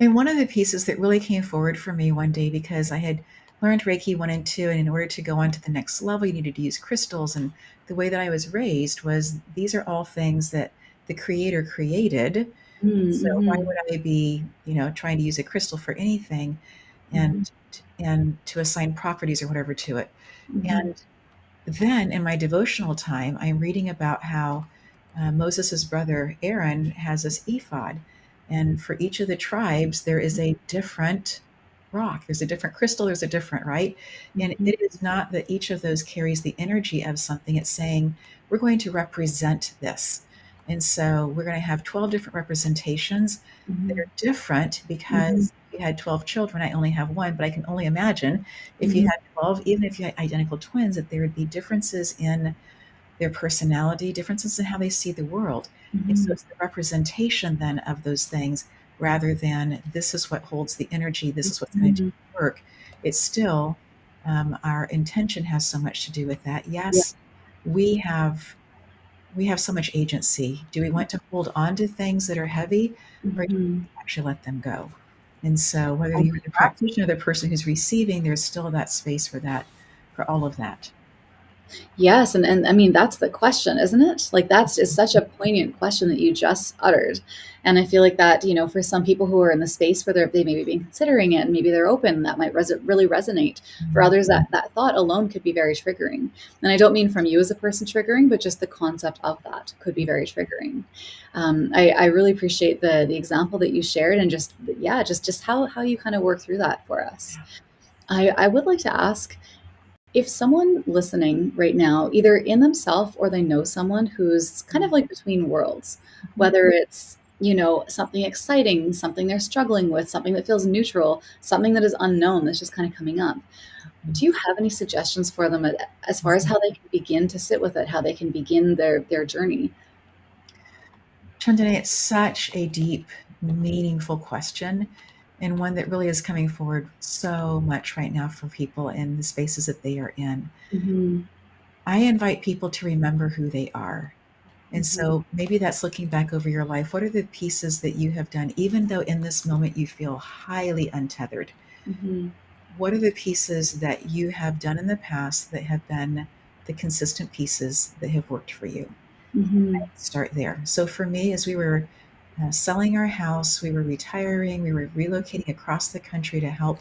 Speaker 1: And one of the pieces that really came forward for me one day, because I had learned Reiki 1 and 2, and in order to go on to the next level, you needed to use crystals. And the way that I was raised was these are all things that the creator created. So why
Speaker 2: Mm-hmm.
Speaker 1: would I be, trying to use a crystal for anything and
Speaker 2: Mm-hmm.
Speaker 1: to assign properties or whatever to it?
Speaker 2: Mm-hmm.
Speaker 1: And then in my devotional time, I'm reading about how Moses' brother Aaron has this ephod. And for each of the tribes, there is a different rock. There's a different crystal. There's a different, right? And
Speaker 2: Mhm.
Speaker 1: it is not that each of those carries the energy of something. It's saying, we're going to represent this. And so we're going to have 12 different representations that
Speaker 2: Mhm.
Speaker 1: are different
Speaker 2: Mhm.
Speaker 1: because if you had 12 children, I only have one, but I can only imagine if you
Speaker 2: Mhm.
Speaker 1: had 12, even if you had identical twins, that there would be differences in their personality, differences in how they see the world. And so
Speaker 2: Mhm.
Speaker 1: it's the representation then of those things rather than this is what holds the energy, this is what's going to do
Speaker 2: Mhm.
Speaker 1: the work. It's still our intention has so much to do with that.
Speaker 2: Yeah.
Speaker 1: Yes, we have we have so much agency. Do we want to hold on to things that are heavy or do
Speaker 2: Mhm.
Speaker 1: we actually let them go? And so whether you're the
Speaker 2: Exactly.
Speaker 1: practitioner or the person who's receiving, there's still that space for that, for all of that.
Speaker 2: Yes, and I mean that's the question, isn't it? Like that's is such a poignant question that you just uttered. And I feel like that, for some people who are in the space where they maybe been considering it and maybe they're open, that might really resonate. For
Speaker 1: Mhm.
Speaker 2: others, that thought alone could be very triggering. And I don't mean from you as a person triggering, but just the concept of that could be very triggering. I really appreciate the example that you shared and just yeah, just how you kind of work through that for us. I would like to ask if someone listening right now, either in themselves or they know someone who's kind of like between worlds,
Speaker 1: Mhm.
Speaker 2: whether it's, something exciting, something they're struggling with, something that feels neutral, something that is unknown that's just kind of coming up. Do you have any suggestions for them as far as how they can begin to sit with it, how they can begin their journey?
Speaker 1: Chaandani, it's such a deep, meaningful question, and one that really is coming forward so much right now for people in the spaces that they are in.
Speaker 2: Mhm.
Speaker 1: I invite people to remember who they are. And
Speaker 2: Mhm.
Speaker 1: so maybe that's looking back over your life. What are the pieces that you have done, even though in this moment you feel highly untethered?
Speaker 2: Mhm.
Speaker 1: What are the pieces that you have done in the past that have been the consistent pieces that have worked for you?
Speaker 2: Mhm.
Speaker 1: Start there. So for me, as we were selling our house, we were retiring, we were relocating across the country to help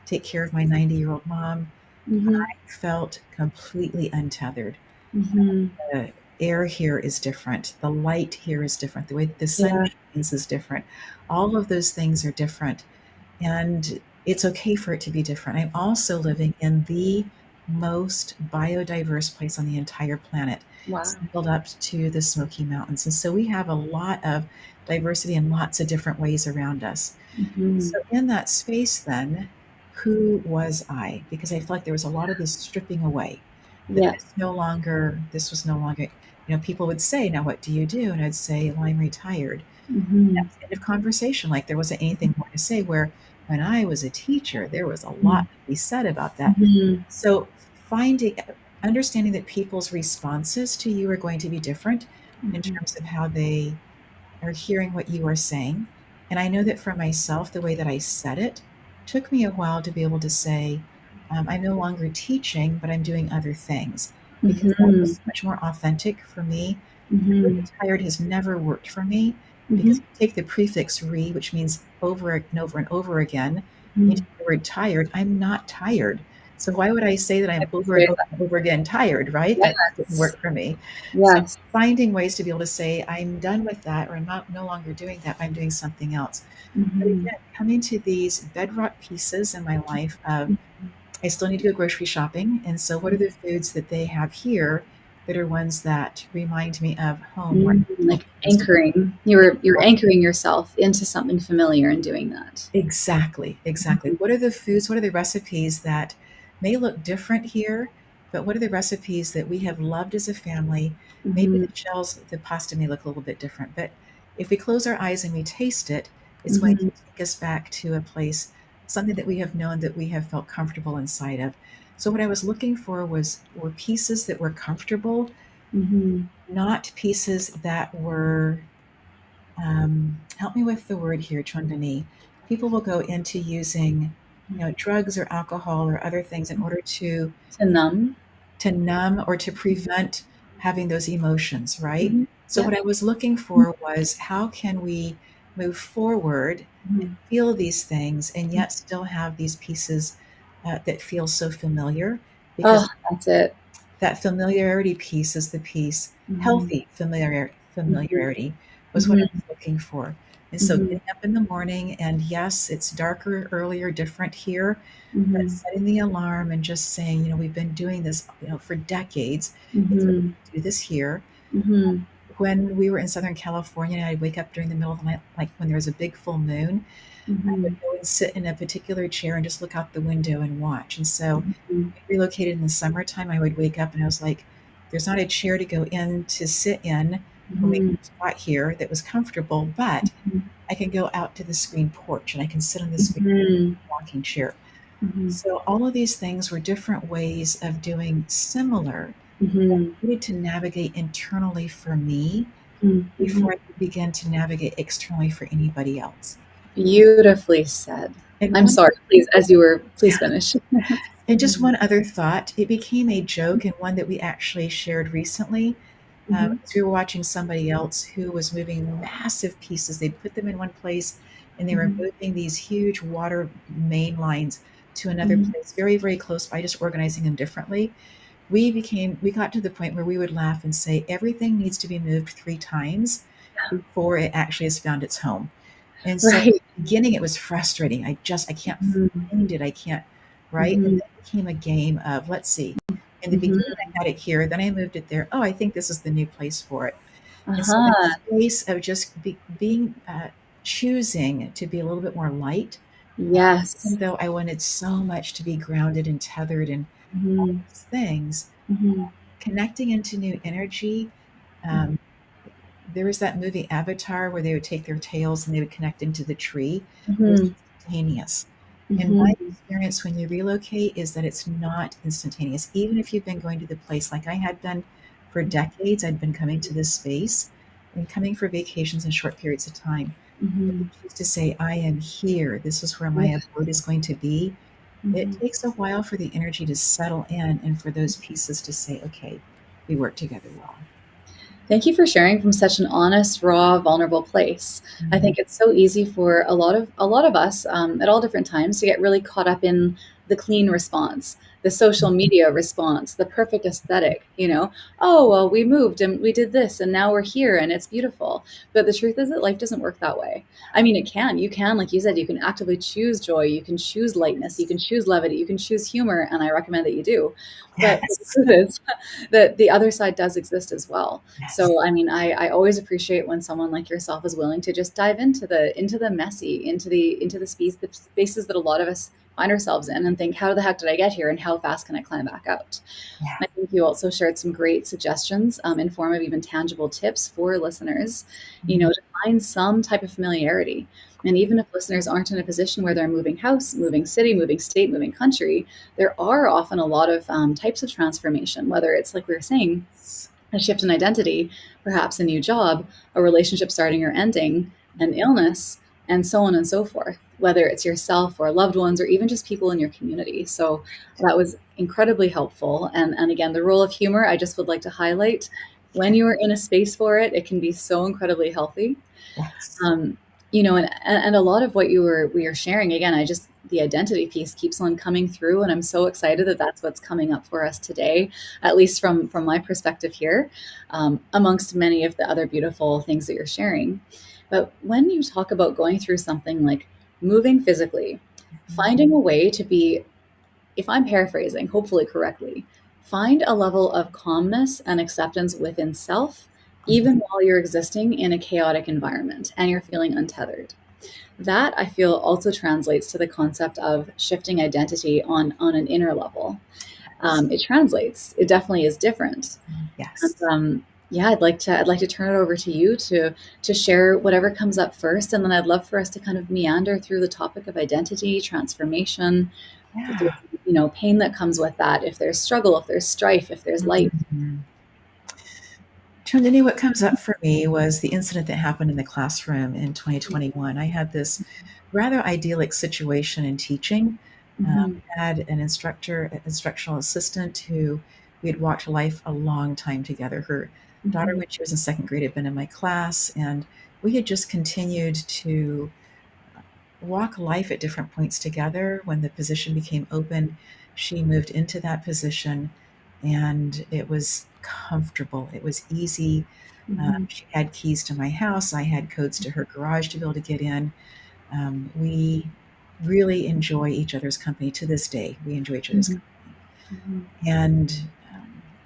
Speaker 1: take care of my 90-year-old mom.
Speaker 2: Mhm.
Speaker 1: I felt completely untethered.
Speaker 2: Mhm.
Speaker 1: The air here is different. The light here is different. The way the sun
Speaker 2: Yeah.
Speaker 1: shines is different. All of those things are different. And it's okay for it to be different. I'm also living in the most biodiverse place on the entire planet,
Speaker 2: Wow.
Speaker 1: snuggled up to the Smoky Mountains. And so we have a lot of diversity in lots of different ways around us.
Speaker 2: Mhm.
Speaker 1: So in that space, then, who was I? Because I felt like there was a lot of this stripping away, that
Speaker 2: Yeah.
Speaker 1: this was no longer, people would say, now what do you do? And I'd say, well, I'm retired.
Speaker 2: Mhm.
Speaker 1: That's the end of conversation. Like there wasn't anything more to say. Where when I was a teacher, there was a lot
Speaker 2: Mhm.
Speaker 1: to be said about that.
Speaker 2: Mhm.
Speaker 1: So understanding that people's responses to you are going to be different in
Speaker 2: Mhm.
Speaker 1: terms of how they are hearing what you are saying. And I know that for myself, the way that I said it took me a while to be able to say, I'm no longer teaching, but I'm doing other things because that was
Speaker 2: Mhm.
Speaker 1: so much more authentic for me. The word
Speaker 2: Mhm.
Speaker 1: retired has never worked for me because
Speaker 2: Mhm.
Speaker 1: if you take the prefix re, which means over and over and over again, and you
Speaker 2: Mhm.
Speaker 1: take the word tired, I'm not tired. So why would I say that
Speaker 2: I
Speaker 1: I'm over and
Speaker 2: appreciate
Speaker 1: over
Speaker 2: that.
Speaker 1: and over again tired, right? That just didn't
Speaker 2: Yes.
Speaker 1: work for me. So
Speaker 2: Yes.
Speaker 1: finding ways to be able to say, I'm done with that, or I'm not no longer doing that, I'm doing something else. But
Speaker 2: Mhm.
Speaker 1: again, coming to these bedrock pieces in my life of I still need to go grocery shopping. And so what are the foods that they have here that are ones that remind me of home where
Speaker 2: Mhm.
Speaker 1: I feel
Speaker 2: Like
Speaker 1: close?
Speaker 2: anchoring. You're anchoring yourself into something familiar in doing that.
Speaker 1: Exactly, exactly.
Speaker 2: Mhm.
Speaker 1: What are the foods, what are the recipes that may look different here, but what are the recipes that we have loved as a family? Maybe
Speaker 2: Mhm.
Speaker 1: the shells, the pasta may look a little bit different, but if we close our eyes and we taste it, it's going to
Speaker 2: Mhm.
Speaker 1: take us back to a place, something that we have known that we have felt comfortable inside of. So what I was looking for were pieces that were comfortable,
Speaker 2: Mhm.
Speaker 1: not pieces that were help me with the word here, Chaandani. People will go into using, drugs or alcohol or other things in order
Speaker 2: To numb.
Speaker 1: to numb or to prevent having those emotions, right?
Speaker 2: Mhm.
Speaker 1: So
Speaker 2: Yeah.
Speaker 1: what I was looking for was how can we move forward and
Speaker 2: Mhm.
Speaker 1: feel these things and yet still have these pieces that feel so familiar
Speaker 2: Oh,
Speaker 1: because
Speaker 2: that's it.
Speaker 1: that familiarity piece is the piece
Speaker 2: Mhm.
Speaker 1: healthy
Speaker 2: Mhm.
Speaker 1: familiarity was what I
Speaker 2: Mhm.
Speaker 1: was looking for. And so
Speaker 2: Mhm.
Speaker 1: getting up in the morning, and yes, it's darker, earlier, different here, but
Speaker 2: Mhm.
Speaker 1: setting the alarm and just saying, we've been doing this, for decades. It's okay
Speaker 2: Mhm.
Speaker 1: to do this here.
Speaker 2: Mhm.
Speaker 1: When we were in Southern California, I'd wake up during the middle of the night, like when there was a big full moon. I would
Speaker 2: Mhm.
Speaker 1: go and sit in a particular chair and just look out the window and watch. And so
Speaker 2: Mhm.
Speaker 1: we relocated in the summertime. I would wake up and I was like, there's not a chair to go in to sit in when we
Speaker 2: Mhm.
Speaker 1: first got here that was comfortable, but I can go out to the screen porch and I can sit on the screen
Speaker 2: Mhm.
Speaker 1: rocking chair.
Speaker 2: Mhm.
Speaker 1: So all of these things were different ways of doing similar.
Speaker 2: Mhm.
Speaker 1: I needed to navigate internally for me
Speaker 2: Mhm.
Speaker 1: before I could begin to navigate externally for anybody else.
Speaker 2: Beautifully said.
Speaker 1: And
Speaker 2: I'm
Speaker 1: one
Speaker 2: sorry, please, as you were, please finish.
Speaker 1: and just one other thought, it became a joke and one that we actually shared recently.
Speaker 2: Mhm.
Speaker 1: As we were watching somebody else who was moving massive pieces. They'd put them in one place and they were
Speaker 2: Mhm.
Speaker 1: moving these huge water main lines to another
Speaker 2: Mhm.
Speaker 1: place very, very close by, just organizing them differently. We got to the point where we would laugh and say, everything needs to be moved 3 times before it actually has found its home. And so in
Speaker 2: Right.
Speaker 1: the beginning, it was frustrating. I can't
Speaker 2: Mhm.
Speaker 1: find it. I can't, right? And
Speaker 2: Mhm.
Speaker 1: then it became a game of, let's see. In the
Speaker 2: Mhm.
Speaker 1: beginning, I had it here. Then I moved it there. Oh, I think this is the new place for it. And so that
Speaker 2: Uh-huh.
Speaker 1: space of just being, choosing to be a little bit more light, even
Speaker 2: Yes.
Speaker 1: though I wanted so much to be grounded and tethered and all
Speaker 2: Mhm.
Speaker 1: these things,
Speaker 2: Mhm.
Speaker 1: connecting into new energy. Um, there was that movie Avatar where they would take their tails and they would connect into the tree. It was
Speaker 2: Mhm.
Speaker 1: instantaneous. And my
Speaker 2: Mhm.
Speaker 1: experience when you relocate is that it's not instantaneous. Even if you've been going to the place like I had been for decades, I'd been coming to this space and coming for vacations in short periods of time. But you
Speaker 2: Mhm.
Speaker 1: choose to say, I am here. This is where my
Speaker 2: Yeah.
Speaker 1: abode is going to be. It
Speaker 2: Mhm.
Speaker 1: takes a while for the energy to settle in and for those pieces to say, okay, we work together well.
Speaker 2: Thank you for sharing from such an honest, raw, vulnerable place. I
Speaker 1: Mhm.
Speaker 2: think it's so easy for a lot of us at all different times to get really caught up in the clean response, the social media response, the perfect aesthetic. Oh well, we moved and we did this, and now we're here, and it's beautiful. But the truth is that life doesn't work that way. I mean, it can. You can, like you said, you can actively choose joy. You can choose lightness. You can choose levity. You can choose humor, and I recommend that you do. But the
Speaker 1: Yes.
Speaker 2: truth is that the other side does exist as well.
Speaker 1: Yes.
Speaker 2: So, I mean, I always appreciate when someone like yourself is willing to just dive into the messy, the spaces that a lot of us find ourselves in, and think, how the heck did I get here, and how fast can I climb back out?
Speaker 1: Yeah.
Speaker 2: I think you also shared some great suggestions in form of even tangible tips for listeners,
Speaker 1: Mhm.
Speaker 2: to find some type of familiarity. And even if listeners aren't in a position where they're moving house, moving city, moving state, moving country, there are often a lot of types of transformation, whether it's like we were saying, a shift in identity, perhaps a new job, a relationship starting or ending, an illness, and so on and so forth, whether it's yourself or loved ones or even just people in your community. So that was incredibly helpful. And again, the role of humor, I just would like to highlight when you are in a space for it, it can be so incredibly healthy.
Speaker 1: Yes.
Speaker 2: um, and a lot of what we are sharing, again, I just, the identity piece keeps on coming through, and I'm so excited that that's what's coming up for us today, at least from my perspective here, amongst many of the other beautiful things that you're sharing. But when you talk about going through something like moving physically,
Speaker 1: Mhm.
Speaker 2: finding a way to be, if I'm paraphrasing, hopefully correctly, find a level of calmness and acceptance within self, even while you're existing in a chaotic environment and you're feeling untethered. That, I feel, also translates to the concept of shifting identity on an inner level.
Speaker 1: Yes.
Speaker 2: It translates. It definitely is different. And
Speaker 1: Yes.
Speaker 2: yeah, I'd like to turn it over to you to share whatever comes up first, and then I'd love for us to kind of meander through the topic of identity transformation, if there's,
Speaker 1: Yeah.
Speaker 2: pain that comes with that, if there's struggle, if there's strife, if there's light.
Speaker 1: Mhm. Chaandani, what comes up for me was the incident that happened in the classroom in 2021. I had this rather idyllic situation in teaching.
Speaker 2: Mhm.
Speaker 1: Had an instructional assistant who we had walked life a long time together. Her daughter,
Speaker 2: Mhm.
Speaker 1: when she was in second grade, had been in my class, and we had just continued to walk life at different points together. When the position became open, she moved into that position. and it was comfortable. It was easy.
Speaker 2: Mhm.
Speaker 1: She had keys to my house. I had codes to her garage to be able to get in. We really enjoy each other's company to this day. We enjoy each other's
Speaker 2: Mhm.
Speaker 1: company.
Speaker 2: Mhm.
Speaker 1: And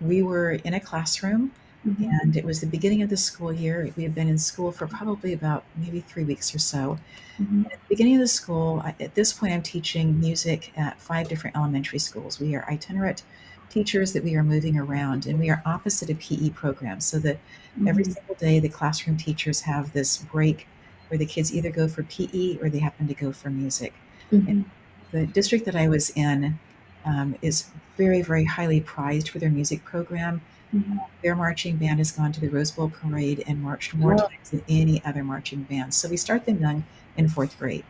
Speaker 1: we were in a classroom,
Speaker 2: Mhm.
Speaker 1: and it was the beginning of the school year. We had been in school for probably about maybe 3 weeks or so.
Speaker 2: Mhm.
Speaker 1: At the beginning of the school, at this point, I'm teaching music at 5 different elementary schools. We are itinerant teachers that we are moving around, and we are opposite a PE program. So that every
Speaker 2: Mhm.
Speaker 1: single day, the classroom teachers have this break where the kids either go for PE or they happen to go for music. And
Speaker 2: Mhm.
Speaker 1: the district that I was in is very, very highly prized for their music program.
Speaker 2: Mhm.
Speaker 1: Their marching band has gone to the Rose Bowl parade and marched more
Speaker 2: Oh.
Speaker 1: times than any other marching band. So we start them young in fourth grade.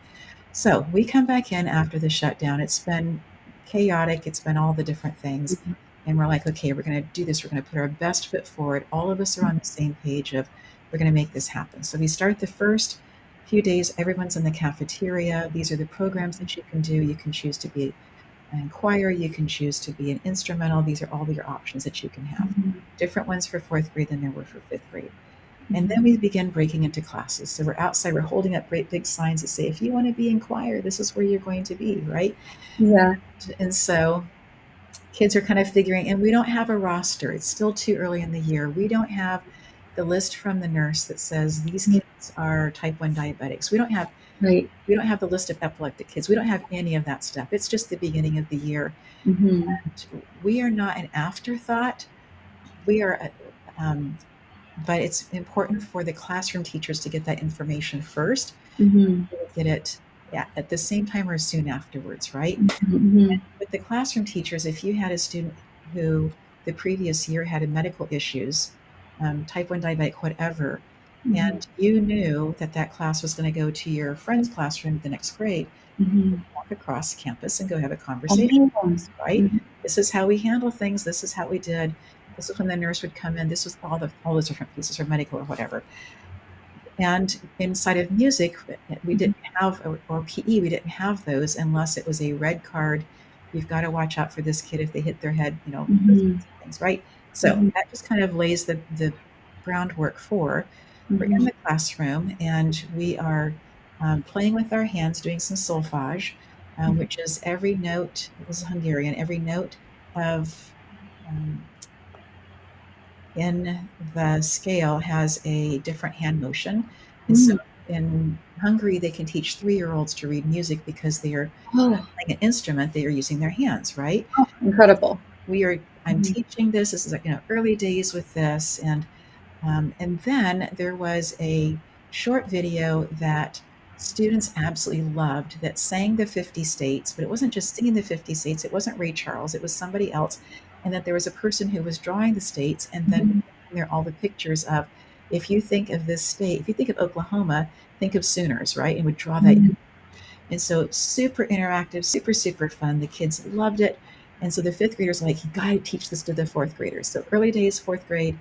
Speaker 1: So we come back in after the shutdown. It's been chaotic, it's been all the different things.
Speaker 2: Mhm.
Speaker 1: And we're like, okay, we're going to do this. We're going to put our best foot forward. All of us are on the same page of we're going to make this happen. So we start the first few days, everyone's in the cafeteria. These are the programs that you can do. You can choose to be an choir, you can choose to be an instrumental. These are all your options that you can have.
Speaker 2: Mhm.
Speaker 1: Different ones for fourth grade than there were for fifth grade. And then
Speaker 2: Mhm.
Speaker 1: we begin breaking into classes. So we're outside, we're holding up great big signs that say, if you want to be in choir, this is where you're going to be, right?
Speaker 2: Yeah.
Speaker 1: And so kids are kind of figuring, and we don't have a roster. It's still too early in the year. We don't have the list from the nurse that says these
Speaker 2: Mhm.
Speaker 1: kids are type 1 diabetics.
Speaker 2: Right.
Speaker 1: We don't have the list of epileptic kids. We don't have any of that stuff. It's just the beginning of the year.
Speaker 2: Mhm.
Speaker 1: We are not an afterthought. We are but it's important for the classroom teachers to get that information first.
Speaker 2: Mhm.
Speaker 1: We'll get it, yeah, at the same time or soon afterwards, right?
Speaker 2: Mhm.
Speaker 1: With the classroom teachers, if you had a student who the previous year had medical issues, type 1 diabetic, whatever,
Speaker 2: Mhm.
Speaker 1: and you knew that that class was going to go to your friend's classroom the next grade,
Speaker 2: Mhm.
Speaker 1: walk across campus and go have a conversation
Speaker 2: Oh.
Speaker 1: with us, right?
Speaker 2: Mhm.
Speaker 1: This is how we handle things. This is how we did. This is when the nurse would come in. This was all the different pieces, or medical or whatever. And inside of music, we
Speaker 2: Mhm.
Speaker 1: didn't have, or PE, we didn't have those unless it was a red card. You've got to watch out for this kid if they hit their head, those
Speaker 2: Mhm.
Speaker 1: kinds of things, right? So
Speaker 2: Mhm.
Speaker 1: that just kind of lays the groundwork for we're in
Speaker 2: Mhm.
Speaker 1: the classroom and we are playing with our hands, doing some solfege, which is every note, this is Hungarian, every note of um, in the scale has a different hand motion. And so
Speaker 2: Mhm.
Speaker 1: in Hungary, they can teach 3-year-olds to read music because they are
Speaker 2: Oh,
Speaker 1: playing an instrument, they are using their hands, right?
Speaker 2: incredible.
Speaker 1: I'm
Speaker 2: Mhm.
Speaker 1: teaching this. This is like, early days with this. And then there was a short video that students absolutely loved that sang the 50 states, but it wasn't just singing the 50 states. It wasn't Ray Charles, it was somebody else. And that there was a person who was drawing the states and then
Speaker 2: Mhm.
Speaker 1: putting there all the pictures of, if you think of this state, if you think of Oklahoma, think of Sooners, right? And would draw that.
Speaker 2: Mhm.
Speaker 1: And so super interactive, super, super fun. The kids loved it. And so the fifth graders are like, you got to teach this to the fourth graders. So early days, fourth grade,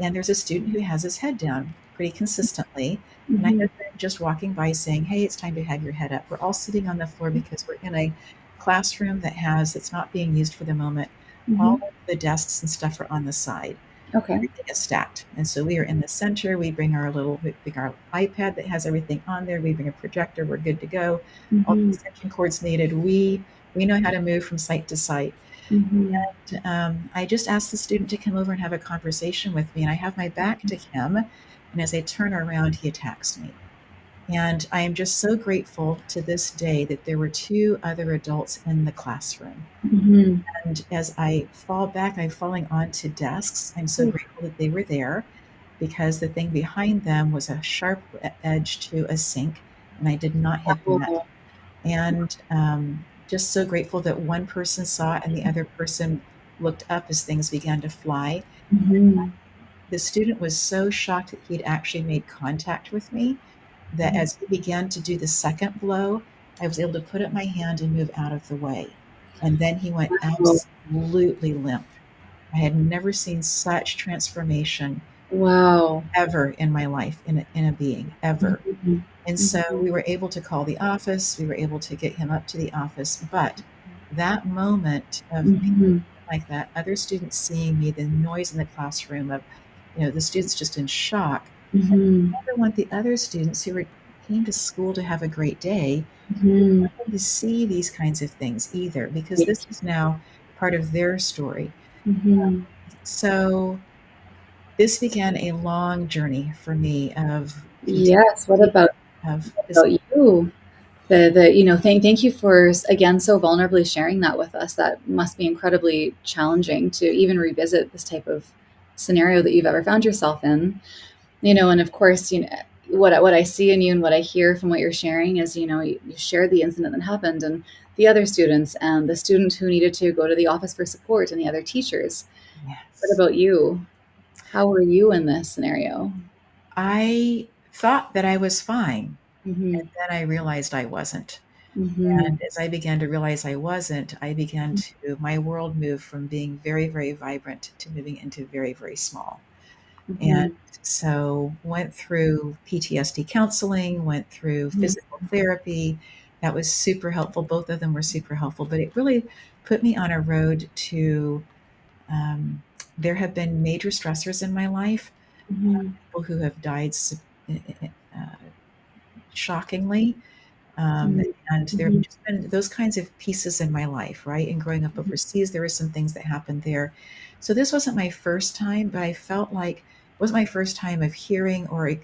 Speaker 1: and there's a student who has his head down pretty consistently. And I
Speaker 2: Mhm.
Speaker 1: have them just walking by saying, hey, it's time to have your head up. We're all sitting on the floor because we're in a classroom that's not being used for the moment. All
Speaker 2: Mhm.
Speaker 1: of the desks and stuff are on the side.
Speaker 2: Okay.
Speaker 1: Everything is stacked. And so we are in the center. We bring our iPad that has everything on there. We bring a projector. We're good to go. All the
Speaker 2: Mhm.
Speaker 1: extension cords needed. We know how to move from site to site.
Speaker 2: Mhm.
Speaker 1: I just asked the student to come over and have a conversation with me, and I have my back to him. And as I turn around, he attacks me. And I am just so grateful to this day that there were two other adults in the classroom.
Speaker 2: Mhm.
Speaker 1: And as I fall back, I'm falling onto desks. I'm so grateful that they were there because the thing behind them was a sharp edge to a sink, and I did not hit that.
Speaker 2: Oh.
Speaker 1: And just so grateful that one person saw it and the other person looked up as things began to fly.
Speaker 2: Mhm.
Speaker 1: The student was so shocked that he'd actually made contact with me that
Speaker 2: Mhm.
Speaker 1: as he began to do the second blow, I was able to put up my hand and move out of the way. And then he went
Speaker 2: Wow.
Speaker 1: absolutely limp. I had never seen such transformation
Speaker 2: Wow.
Speaker 1: ever in my life, in a being, ever.
Speaker 2: Mhm.
Speaker 1: And so
Speaker 2: Mhm.
Speaker 1: we were able to call the office, we were able to get him up to the office. But that moment of
Speaker 2: Mhm.
Speaker 1: like that, other students seeing me, the noise in the classroom of, the students just in shock. And
Speaker 2: Mhm.
Speaker 1: I never want the other students came to school to have a great day
Speaker 2: Mhm.
Speaker 1: to see these kinds of things either, because
Speaker 2: Right.
Speaker 1: this is now part of their story.
Speaker 2: Mhm.
Speaker 1: So this began a long journey for me of
Speaker 2: Yes. What
Speaker 1: PTSD,
Speaker 2: about
Speaker 1: of
Speaker 2: about you? Thank you for again so vulnerably sharing that with us. That must be incredibly challenging to even revisit this type of scenario that you've ever found yourself in. And of course, what I see in you and what I hear from what you're sharing is, you shared the incident that happened and the other students and the student who needed to go to the office for support and the other teachers. What
Speaker 1: yes.
Speaker 2: about you? How were you in this scenario?
Speaker 1: I thought that I was fine,
Speaker 2: Mm-hmm.
Speaker 1: and then I realized I wasn't.
Speaker 2: Mm-hmm.
Speaker 1: And as I began to realize I wasn't, my world moved from being very, very vibrant to moving into very, very small. And
Speaker 2: Mm-hmm.
Speaker 1: so went through PTSD counseling, went through physical therapy. That was super helpful. Both of them were super helpful, but it really put me on a road to, um, there have been major stressors in my life,
Speaker 2: Mm-hmm.
Speaker 1: people who have died uh, shockingly. And there have
Speaker 2: Mm-hmm.
Speaker 1: just been those kinds of pieces in my life, right? And growing up overseas, there were some things that happened there. So this wasn't my first time, but I felt like it wasn't my first time of hearing or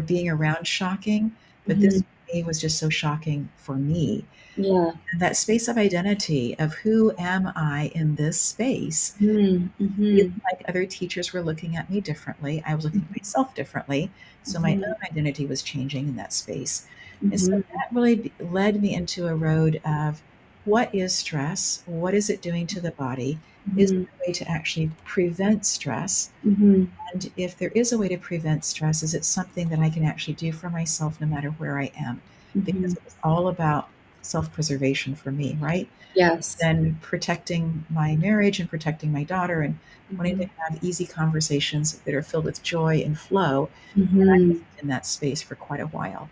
Speaker 1: being around shocking. But
Speaker 2: Mm-hmm.
Speaker 1: this for me was just so shocking for me.
Speaker 2: Yeah.
Speaker 1: And that space of identity of who am I in this space, feeling
Speaker 2: Mm-hmm.
Speaker 1: like other teachers were looking at me differently. I was looking at myself differently. So my
Speaker 2: Mm-hmm.
Speaker 1: own identity was changing in that space. And so
Speaker 2: Mm-hmm.
Speaker 1: that really led me into a road of what is stress? What is it doing to the body? Is
Speaker 2: Mm-hmm.
Speaker 1: there a way to actually prevent stress?
Speaker 2: Mm-hmm.
Speaker 1: And if there is a way to prevent stress, is it something that I can actually do for myself no matter where I am?
Speaker 2: Mm-hmm.
Speaker 1: Because it was all about self preservation for me, right?
Speaker 2: Yes.
Speaker 1: Then protecting my marriage and protecting my daughter and wanting
Speaker 2: Mm-hmm.
Speaker 1: to have easy conversations that are filled with joy and flow. And I
Speaker 2: Mm-hmm.
Speaker 1: wasn't in that space for quite a while.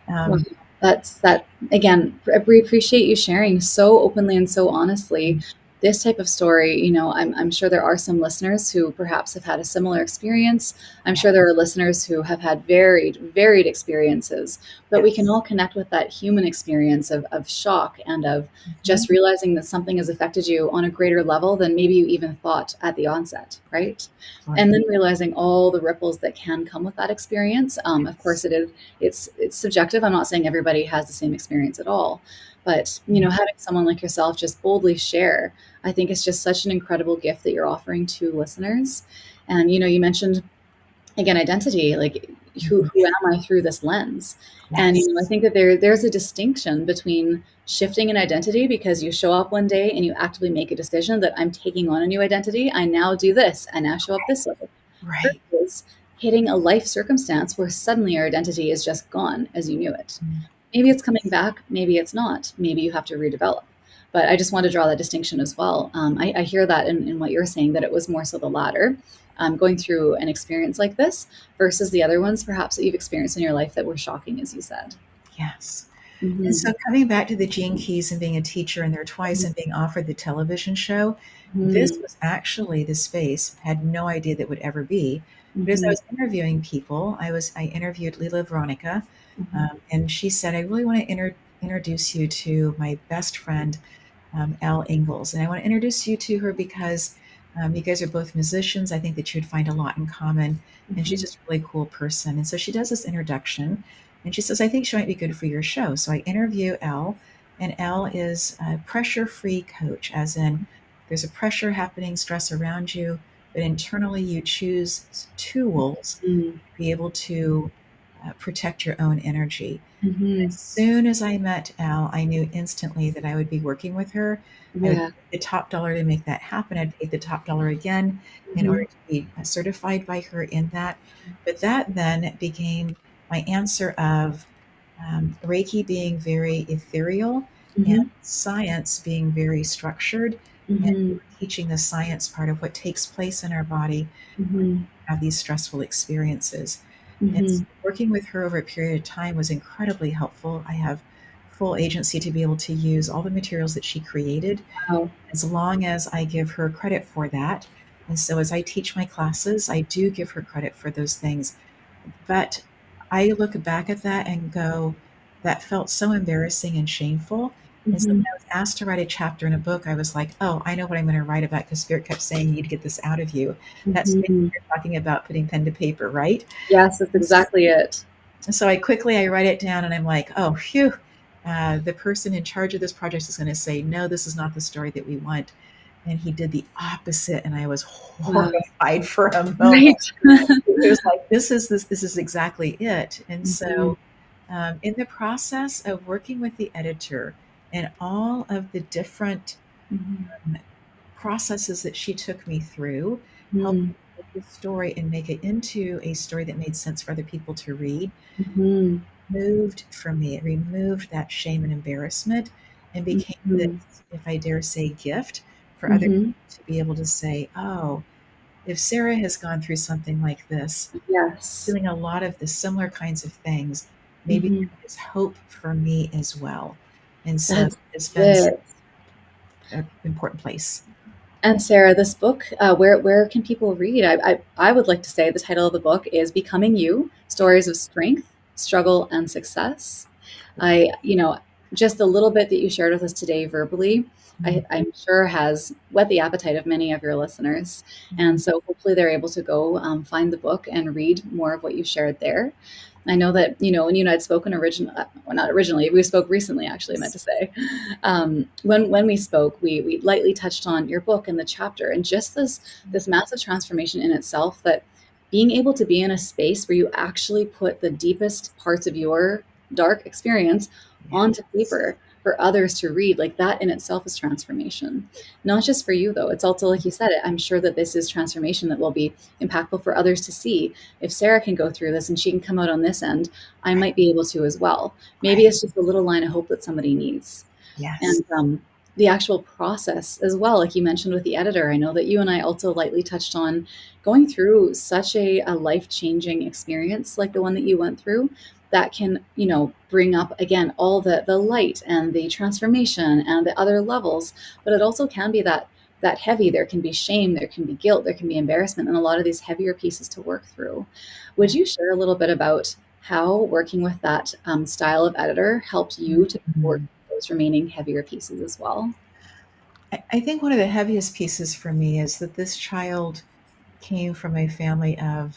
Speaker 2: Wow.
Speaker 1: Um,
Speaker 2: That's that again, we appreciate you sharing so openly and so honestly this type of story. I'm sure there are some listeners who perhaps have had a similar experience. I'm
Speaker 1: yeah,
Speaker 2: sure there are listeners who have had varied experiences, but we can
Speaker 1: yes.
Speaker 2: all connect with that human experience of shock and of
Speaker 1: Mhm.
Speaker 2: just realizing that something has affected you on a greater level than maybe you even thought at the onset, right? And
Speaker 1: Right.
Speaker 2: then realizing all the ripples that can come with that experience. Of course,
Speaker 1: Yes.
Speaker 2: it's subjective. I'm not saying everybody has the same experience at all, but
Speaker 1: Mhm.
Speaker 2: having someone like yourself just boldly share, I think it's just such an incredible gift that you're offering to listeners. And you mentioned again identity, like who
Speaker 1: Mhm.
Speaker 2: who am I through this lens? And I
Speaker 1: Yes.
Speaker 2: think that there's a distinction between shifting an identity because you show up one day and you actively make a decision that I'm taking on a new identity. I now do this. I now show up this way
Speaker 1: Right.
Speaker 2: versus hitting a life circumstance where suddenly your identity is just gone as you knew it.
Speaker 1: Mm.
Speaker 2: Maybe it's coming back, maybe it's not. Maybe you have to redevelop. But I just want to draw that distinction as well. I hear that in what you're saying, that it was more so the latter, going through an experience like this versus the other ones perhaps that you've experienced in your life that were shocking, as you said.
Speaker 1: Yes. And
Speaker 2: Mm-hmm.
Speaker 1: so coming back to the Gene Keys and being a teacher in there twice and being offered the television show, this
Speaker 2: Mm-hmm.
Speaker 1: was actually the space, had no idea that would ever be. But as I
Speaker 2: Mm-hmm.
Speaker 1: was interviewing people, I interviewed Leela Veronica,
Speaker 2: Mm-hmm.
Speaker 1: and she said, I really want to introduce you to my best friend, Elle Ingalls. And I want to introduce you to her because you guys are both musicians. I think that you'd find a lot in common. And she's
Speaker 2: Mm-hmm.
Speaker 1: just a really cool person. And so she does this introduction and she says, I think she might be good for your show. So I interview Elle, and Elle is a pressure free coach, as in there's a pressure happening, stress around you, but internally you choose tools
Speaker 2: Mm-hmm.
Speaker 1: to be able to protect your own energy.
Speaker 2: Mm-hmm.
Speaker 1: As soon as I met Al, I knew instantly that I would be working with her. I would
Speaker 2: Yeah.
Speaker 1: pay the top dollar to make that happen. I'd pay the top dollar again in
Speaker 2: Mm-hmm.
Speaker 1: order to be certified by her in that. But that then became my answer of Reiki being very ethereal and
Speaker 2: Mm-hmm.
Speaker 1: science being very structured. And
Speaker 2: Mm-hmm.
Speaker 1: teaching the science part of what takes place in our body when
Speaker 2: Mm-hmm.
Speaker 1: we have these stressful experiences. And
Speaker 2: Mm-hmm.
Speaker 1: so working with her over a period of time was incredibly helpful. I have full agency to be able to use all the materials that she created,
Speaker 2: Wow.
Speaker 1: as long as I give her credit for that. And so as I teach my classes, I do give her credit for those things. But I look back at that and go, that felt so embarrassing and shameful. And so when
Speaker 2: Mhm.
Speaker 1: I was asked to write a chapter in a book, I was like, oh, I know what I'm going to write about, because Spirit kept saying you need to get this out of you. That's basically
Speaker 2: Mhm.
Speaker 1: you're talking about putting pen to paper, right?
Speaker 2: Yes, that's exactly it.
Speaker 1: So I write it down and I'm like, oh, phew. The person in charge of this project is going to say, no, this is not the story that we want. And he did the opposite. And I was
Speaker 2: Wow.
Speaker 1: horrified for a moment.
Speaker 2: Right.
Speaker 1: It was like, this is exactly it. And
Speaker 2: Mhm.
Speaker 1: so, in the process of working with the editor and all of the different
Speaker 2: Mhm.
Speaker 1: processes that she took me through, helping
Speaker 2: Mhm.
Speaker 1: take this story and make it into a story that made sense for other people to read,
Speaker 2: Mhm.
Speaker 1: moved from me. It removed that shame and embarrassment and became
Speaker 2: Mhm.
Speaker 1: this, if I dare say, gift for other
Speaker 2: Mhm.
Speaker 1: people to be able to say, oh, if Sarah has gone through something like this,
Speaker 2: Yes.
Speaker 1: doing a lot of the similar kinds of things, maybe
Speaker 2: Mhm.
Speaker 1: there is hope for me as well. And so
Speaker 2: That's
Speaker 1: it's been
Speaker 2: it.
Speaker 1: an important place.
Speaker 2: And Sarah, this book, where can people read? I would like to say the title of the book is "Becoming You: Stories of Strength, Struggle, and Success." Just a little bit that you shared with us today verbally,
Speaker 1: Mm,
Speaker 2: I'm sure has whet the appetite of many of your listeners, and
Speaker 1: mm,
Speaker 2: so hopefully they're able to go find the book and read more of what you shared there. I know that when you and I had spoken well, not originally, we spoke recently. Actually, I meant to say, when we spoke, we lightly touched on your book and the chapter, and just this massive transformation in itself. That being able to be in a space where you actually put the deepest parts of your dark experience onto
Speaker 1: yes.
Speaker 2: paper for others to read, like that in itself is transformation. Not just for you though; it's also, like you said, I'm sure that this is transformation that will be impactful for others to see. If Sarah can go through this and she can come out on this end, I
Speaker 1: Right.
Speaker 2: might be able to as well. Maybe
Speaker 1: Right.
Speaker 2: it's just a little line of hope that somebody needs.
Speaker 1: Yes.
Speaker 2: And the actual process as well, like you mentioned with the editor, I know that you and I also lightly touched on going through such a life changing experience like the one that you went through that can, bring up again all the light and the transformation and the other levels. But it also can be that heavy. There can be shame, there can be guilt, there can be embarrassment, and a lot of these heavier pieces to work through. Would you share a little bit about how working with that style of editor helped you to work
Speaker 1: Mhm.
Speaker 2: those remaining heavier pieces as well?
Speaker 1: I think one of the heaviest pieces for me is that this child came from a family of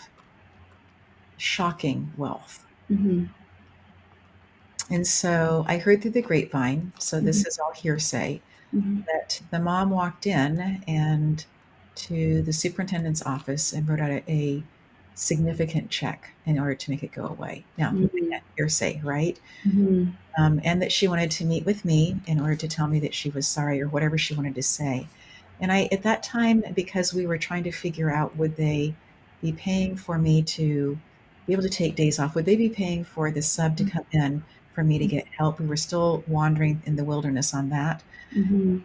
Speaker 1: shocking wealth.
Speaker 2: Mhm.
Speaker 1: And so I heard through the grapevine, so
Speaker 2: Mhm.
Speaker 1: this is all hearsay,
Speaker 2: Mhm.
Speaker 1: that the mom walked in and to the superintendent's office and wrote out a significant check in order to make it go away. Now,
Speaker 2: Mhm.
Speaker 1: again, hearsay, right?
Speaker 2: Mhm.
Speaker 1: And that she wanted to meet with me in order to tell me that she was sorry or whatever she wanted to say. And I, at that time, because we were trying to figure out would they be paying for me to be able to take days off, would they be paying for the sub to come in for me to get help? We were still wandering in the wilderness on that.
Speaker 2: Mhm.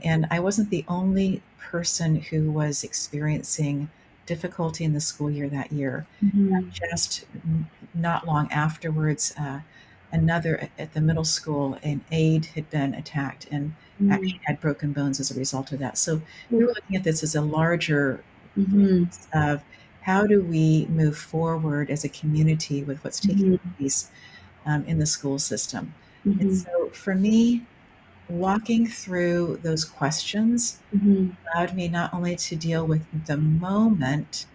Speaker 1: And I wasn't the only person who was experiencing difficulty in the school year that year.
Speaker 2: Mhm.
Speaker 1: Just not long afterwards, another at the middle school, an aide had been attacked and
Speaker 2: Mhm.
Speaker 1: actually had broken bones as a result of that. So we
Speaker 2: Oof.
Speaker 1: were looking at this as a larger
Speaker 2: Mhm.
Speaker 1: piece of how do we move forward as a community with what's taking
Speaker 2: Mhm.
Speaker 1: place in the school system. And
Speaker 2: Mhm.
Speaker 1: so for me, walking through those questions
Speaker 2: Mhm.
Speaker 1: allowed me not only to deal with the moment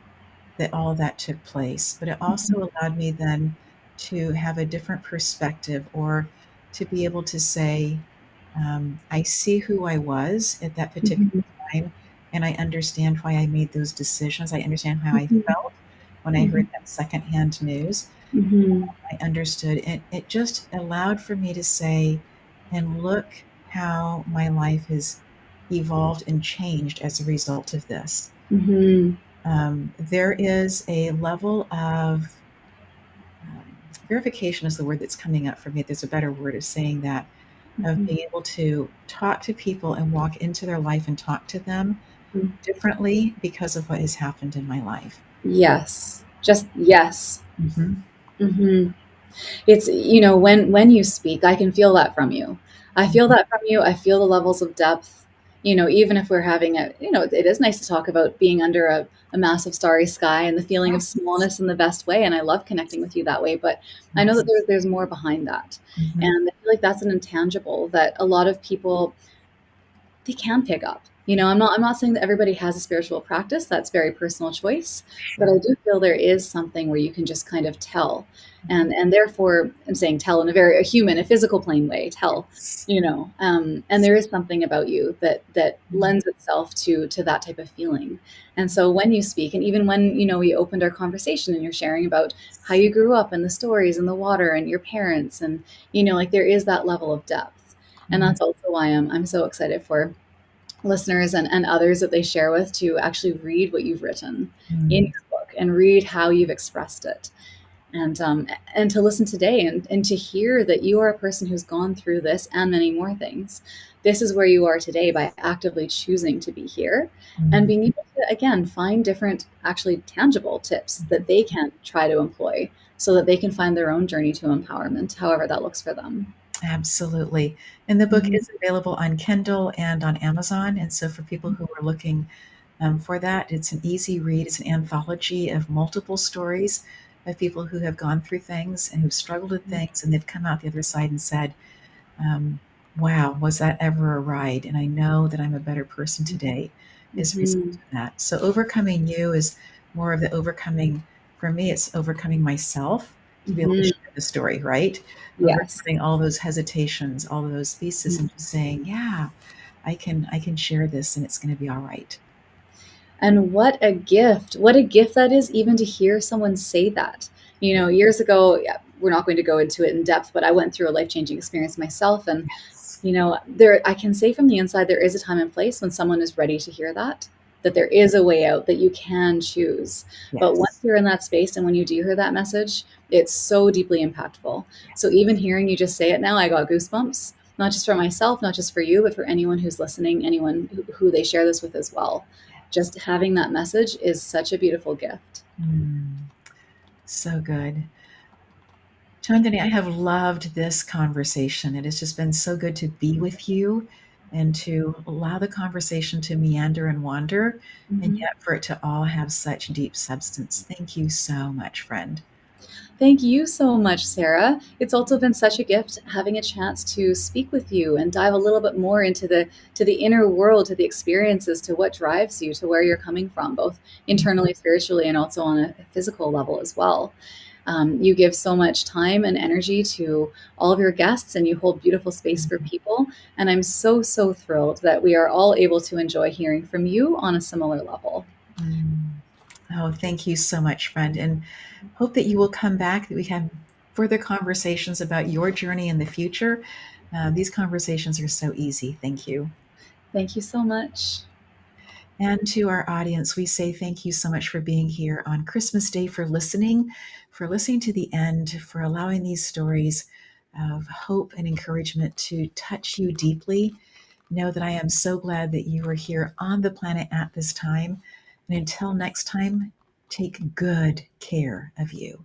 Speaker 1: that all that took place, but it also
Speaker 2: Mhm.
Speaker 1: allowed me then to have a different perspective, or to be able to say, I see who I was at that particular
Speaker 2: Mhm.
Speaker 1: time, and I understand why I made those decisions. I understand how I
Speaker 2: Mhm.
Speaker 1: felt when I heard
Speaker 2: Mhm.
Speaker 1: that secondhand news.
Speaker 2: Mhm.
Speaker 1: I understood. It just allowed for me to say, and look how my life has evolved and changed as a result of this.
Speaker 2: Mhm.
Speaker 1: There is a level of verification, is the word that's coming up for me. There's a better word of saying that, of
Speaker 2: Mhm.
Speaker 1: being able to talk to people and walk into their life and talk to them
Speaker 2: Mhm.
Speaker 1: differently because of what has happened in my life.
Speaker 2: Yes. Just yes.
Speaker 1: Hmm.
Speaker 2: Mhm. It's, when you speak, I can feel that from you. I feel that from you. I feel the levels of depth. Even if we're having it is nice to talk about being under a massive starry sky and the feeling of
Speaker 1: Yes.
Speaker 2: smallness in the best way. And I love connecting with you that way. But I know that
Speaker 1: Yes.
Speaker 2: there's more behind that.
Speaker 1: Mhm.
Speaker 2: And I feel like that's an intangible that a lot of people, they can pick up. I'm not saying that everybody has a spiritual practice. That's very personal choice. But I
Speaker 1: Sure.
Speaker 2: do feel there is something where you can just kind of tell. And therefore I'm saying tell in a human, a physical plane way, tell,
Speaker 1: Yes.
Speaker 2: and there is something about you that
Speaker 1: Mm.
Speaker 2: lends itself to that type of feeling. And so when you speak, and even when, we opened our conversation and you're sharing about how you grew up and the stories and the water and your parents, and, like there is that level of depth. And
Speaker 1: Mm.
Speaker 2: that's also why I'm so excited for listeners and others that they share with to actually read what you've written in
Speaker 1: Mm.
Speaker 2: your book and read how you've expressed it. And to listen today and to hear that you are a person who's gone through this and many more things. This is where you are today by actively choosing to be here and
Speaker 1: Mm.
Speaker 2: being able to, again, find different, actually tangible tips that they can try to employ so that they can find their own journey to empowerment, however that looks for them.
Speaker 1: Absolutely. And the book
Speaker 2: Mhm.
Speaker 1: is available on Kindle and on Amazon. And so for people who are looking for that, it's an easy read. It's an anthology of multiple stories of people who have gone through things and who've struggled with things, and they've come out the other side and said, um, wow, was that ever a ride? And I know that I'm a better person today as a result
Speaker 2: Mhm.
Speaker 1: of that. So overcoming you is more of the overcoming. For me, it's overcoming myself to be able to
Speaker 2: Mhm.
Speaker 1: share the story, right?
Speaker 2: Yes.
Speaker 1: Overcoming all those hesitations, all of those theses, and just saying, yeah, I can share this and it's going to be all right.
Speaker 2: And what a gift that is, even to hear someone say that. Years ago, yeah, we're not going to go into it in depth, but I went through a life changing experience myself. And,
Speaker 1: Yes.
Speaker 2: there, I can say from the inside, there is a time and place when someone is ready to hear that there is a way out, that you can choose. But once
Speaker 1: Yes.
Speaker 2: you're in that space and when you do hear that message, it's so deeply impactful. So
Speaker 1: Yes.
Speaker 2: even hearing you just say it now, I got goosebumps, not just for myself, not just for you, but for anyone who's listening, anyone who they share this with as well.
Speaker 1: Yes.
Speaker 2: Just having that message is such a beautiful gift.
Speaker 1: Mm, so good. Chaandani, I have loved this conversation. It has just been so good to be with you and to allow the conversation to meander and wander, and
Speaker 2: Mhm.
Speaker 1: yet for it to all have such deep substance. Thank you so much, friend.
Speaker 2: Thank you so much, Sarah. It's also been such a gift having a chance to speak with you and dive a little bit more into the inner world, to the experiences, to what drives you, to where you're coming from, both internally, spiritually, and also on a physical level as well. You give so much time and energy to all of your guests, and you hold beautiful space for people. And I'm so, so thrilled that we are all able to enjoy hearing from you on a similar level.
Speaker 1: Mm. Oh, thank you so much, friend. And hope that you will come back, that we have further conversations about your journey in the future. These conversations are so easy. Thank you.
Speaker 2: Thank you so much.
Speaker 1: And to our audience, we say thank you so much for being here on Christmas Day, for listening to the end, for allowing these stories of hope and encouragement to touch you deeply. Know that I am so glad that you are here on the planet at this time. And until next time, take good care of you.